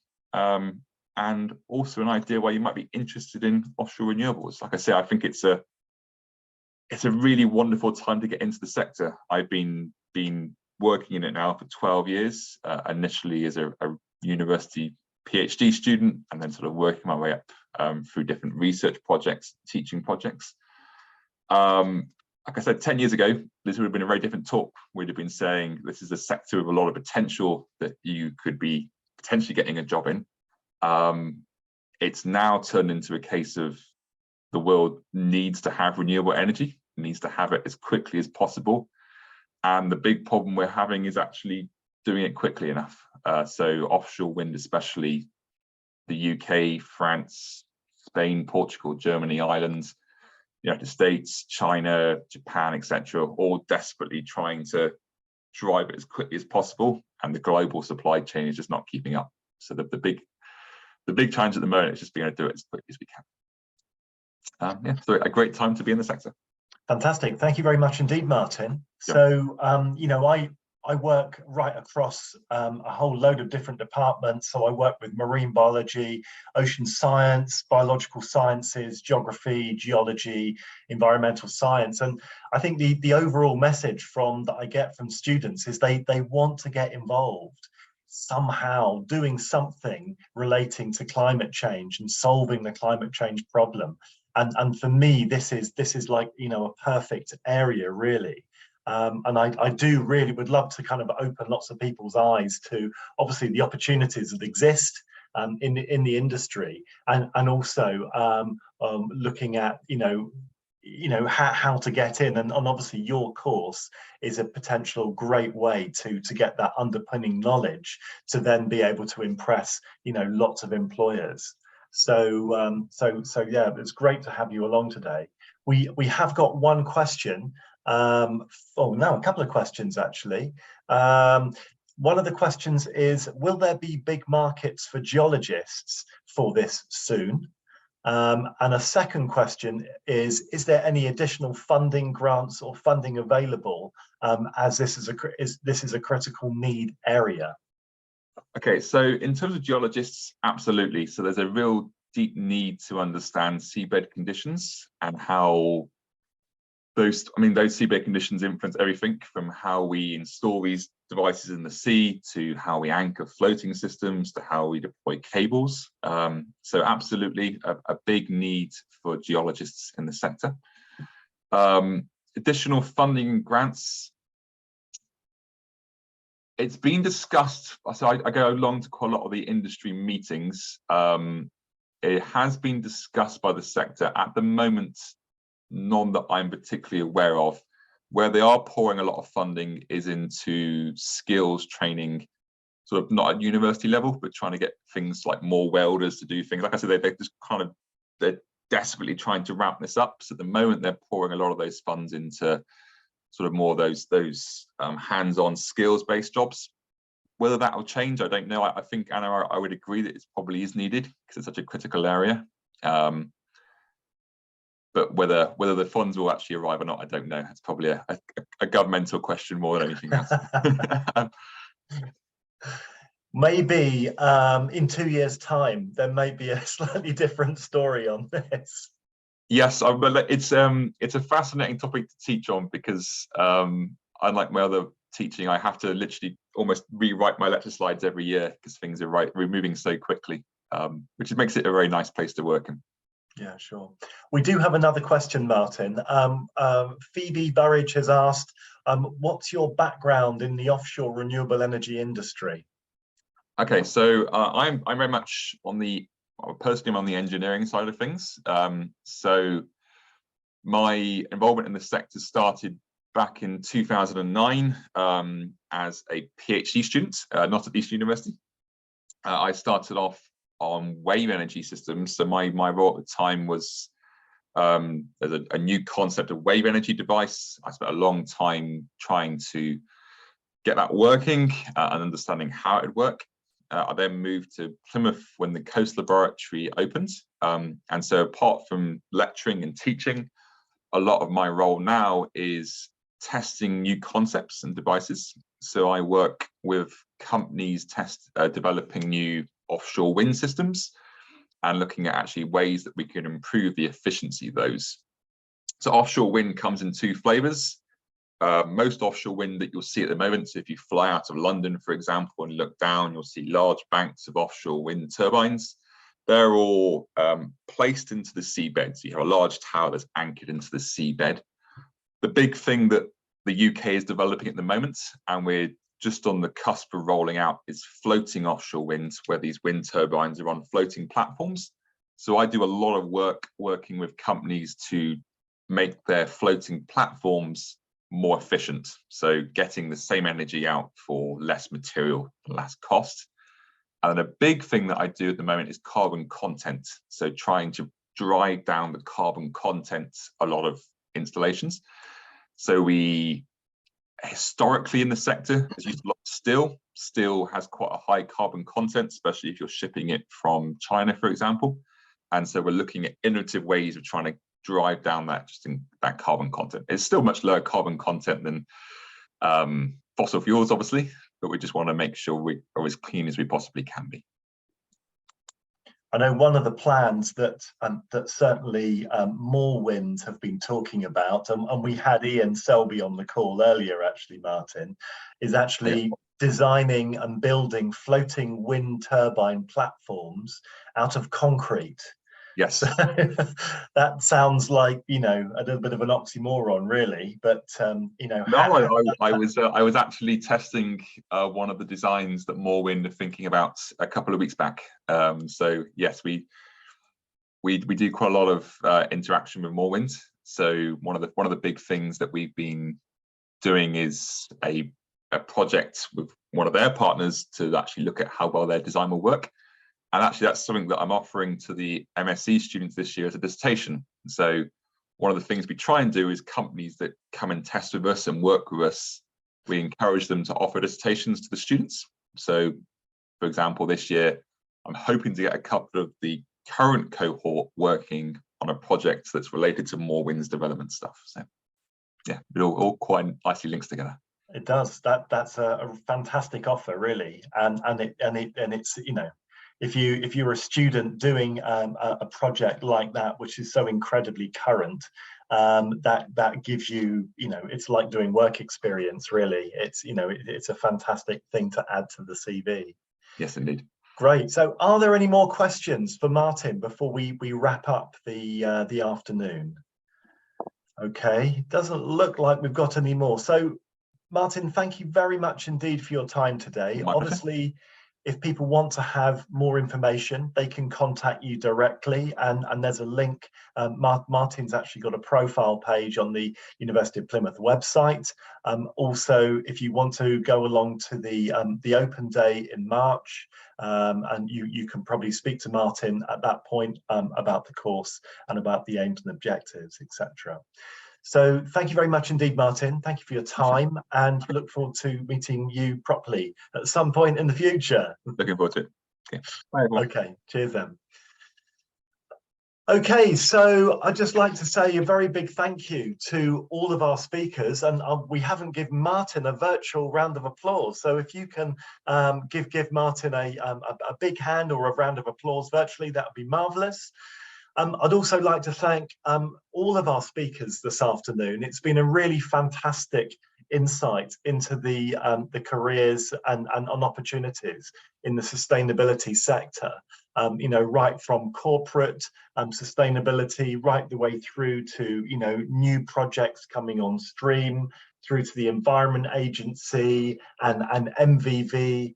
S7: and also an idea why you might be interested in offshore renewables. Like I say, I think it's a really wonderful time to get into the sector. I've been working in it now for 12 years, initially as a university PhD student, and then sort of working my way up through different research projects, teaching projects. Like I said, 10 years ago, this would have been a very different talk. We'd have been saying this is a sector with a lot of potential that you could be potentially getting a job in. It's now turned into a case of the world needs to have renewable energy, needs to have it as quickly as possible. And the big problem we're having is actually doing it quickly enough. So offshore wind, especially the UK, France, Spain, Portugal, Germany, Ireland, United States, China, Japan, etc., all desperately trying to drive it as quickly as possible, and the global supply chain is just not keeping up. So the big challenge at the moment is just being able to do it as quickly as we can. Yeah, so a great time to be in the sector.
S1: Fantastic. Thank you very much indeed, Martin.
S7: Yeah.
S1: So, you know, I work right across a whole load of different departments. So I work with marine biology, ocean science, biological sciences, geography, geology, environmental science. And I think the overall message that I get from students is they want to get involved somehow, doing something relating to climate change and solving the climate change problem. And for me, this is like, you know, a perfect area, really. And I do really would love to kind of open lots of people's eyes to obviously the opportunities that exist, in the industry, and also looking at how to get in, and obviously your course is a potential great way to get that underpinning knowledge to then be able to impress lots of employers. So yeah, it's great to have you along today. We have got one question. A couple of questions actually. One of the questions is, will there be big markets for geologists for this soon? And a second question is there any additional funding, grants or funding available, as this is a critical need area?
S7: Okay, so in terms of geologists, absolutely. So there's a real deep need to understand seabed conditions and how those seabed conditions influence everything from how we install these devices in the sea to how we anchor floating systems to how we deploy cables. So absolutely a big need for geologists in the sector. Additional funding and grants. It's been discussed, so I go along to quite a lot of the industry meetings. It has been discussed by the sector. At the moment, none that I'm particularly aware of. Where they are pouring a lot of funding is into skills training, sort of not at university level, but trying to get things like more welders to do things. Like I said, they're desperately trying to ramp this up. So at the moment, they're pouring a lot of those funds into sort of more those hands-on skills-based jobs. Whether that will change, I don't know. I think, Anna, I would agree that it probably is needed because it's such a critical area. But whether the funds will actually arrive or not, I don't know. It's probably a governmental question more than anything else.
S1: Maybe in 2 years' time, there may be a slightly different story on this.
S7: Yes, it's a fascinating topic to teach on because unlike my other teaching, I have to literally almost rewrite my lecture slides every year because things are moving so quickly, which makes it a very nice place to work in.
S1: Yeah, sure. We do have another question, Martin. Phoebe Burridge has asked, what's your background in the offshore renewable energy industry?
S7: Okay, so I'm very much personally on the engineering side of things. So my involvement in the sector started back in 2009 as a PhD student, not at East University. I started off on wave energy systems. So my role at the time was there's a new concept of wave energy device. I spent a long time trying to get that working and understanding how it would work. I then moved to Plymouth when the Coast Laboratory opened. And so apart from lecturing and teaching, a lot of my role now is testing new concepts and devices. So I work with companies developing new offshore wind systems and looking at actually ways that we can improve the efficiency of those. So offshore wind comes in two flavors. Most offshore wind that you'll see at the moment, so if you fly out of London, for example, and look down, you'll see large banks of offshore wind turbines. They're all placed into the seabed. So you have a large tower that's anchored into the seabed. The big thing that the UK is developing at the moment, and we're just on the cusp of rolling out, is floating offshore wind, where these wind turbines are on floating platforms. So I do a lot of work working with companies to make their floating platforms more efficient. So getting the same energy out for less material, less cost. And a big thing that I do at the moment is carbon content. So trying to drive down the carbon content a lot of installations. So we historically in the sector has used a lot of steel. Steel has quite a high carbon content, especially if you're shipping it from China, for example. And so we're looking at innovative ways of trying to drive down that carbon content. It's still much lower carbon content than fossil fuels, obviously, but we just want to make sure we are as clean as we possibly can be.
S1: I know one of the plans that certainly More Wind have been talking about, and we had Ian Selby on the call earlier, actually, Martin, is actually designing and building floating wind turbine platforms out of concrete.
S7: Yes.
S1: So that sounds like, you know, a little bit of an oxymoron, really. But you know,
S7: no, I was actually testing one of the designs that Morewind are thinking about a couple of weeks back. So yes, we do quite a lot of interaction with Morewind. So one of the big things that we've been doing is a project with one of their partners to actually look at how well their design will work. And actually that's something that I'm offering to the MSc students this year as a dissertation. So one of the things we try and do is companies that come and test with us and work with us, we encourage them to offer dissertations to the students. So for example, this year, I'm hoping to get a couple of the current cohort working on a project that's related to Morewind's development stuff. So yeah, it all quite nicely links together.
S1: It does. That's a fantastic offer, really, and it's, you know, if you're a student doing a project like that, which is so incredibly current, that gives you, you know, it's like doing work experience, really. It's, you know, it's a fantastic thing to add to the CV.
S7: Yes, indeed.
S1: Great. So are there any more questions for Martin before we wrap up the afternoon? Okay, doesn't look like we've got any more. So Martin, thank you very much indeed for your time today. Obviously, if people want to have more information, they can contact you directly, and there's a link. Martin's actually got a profile page on the University of Plymouth website. Also, if you want to go along to the open day in March, and you can probably speak to Martin at that point about the course and about the aims and objectives, etc. So thank you very much indeed, Martin. Thank you for your time, and look forward to meeting you properly at some point in the future.
S7: Looking forward to it. Okay, bye everyone.
S1: Okay, cheers then. Okay, so I'd just like to say a very big thank you to all of our speakers, and we haven't given Martin a virtual round of applause. So if you can give Martin a big hand or a round of applause virtually, that would be marvellous. I'd also like to thank all of our speakers this afternoon. It's been a really fantastic insight into the careers and opportunities in the sustainability sector. You know, right from corporate sustainability, right the way through to, you know, new projects coming on stream, through to the Environment Agency and MVV,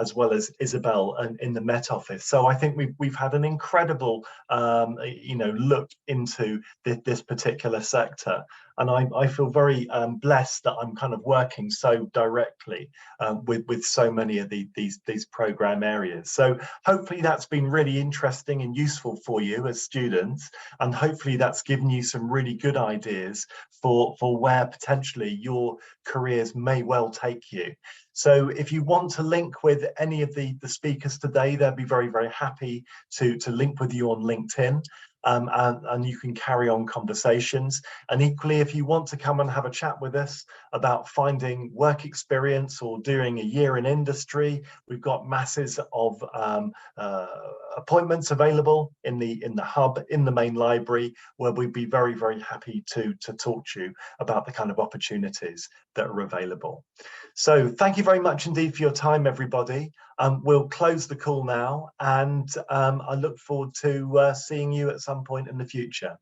S1: as well as Isabel in the Met Office. So I think we've had an incredible, you know, look into this particular sector. And I feel very blessed that I'm kind of working so directly with so many of these program areas. So hopefully that's been really interesting and useful for you as students, and hopefully that's given you some really good ideas for where potentially your careers may well take you. So if you want to link with any of the speakers today, they'll be very, very happy to link with you on LinkedIn. And you can carry on conversations. And equally, if you want to come and have a chat with us about finding work experience or doing a year in industry, we've got masses of appointments available in the hub, in the main library, where we'd be very, very happy to talk to you about the kind of opportunities that are available. So thank you very much indeed for your time, everybody. We'll close the call now, and I look forward to seeing you at some point in the future.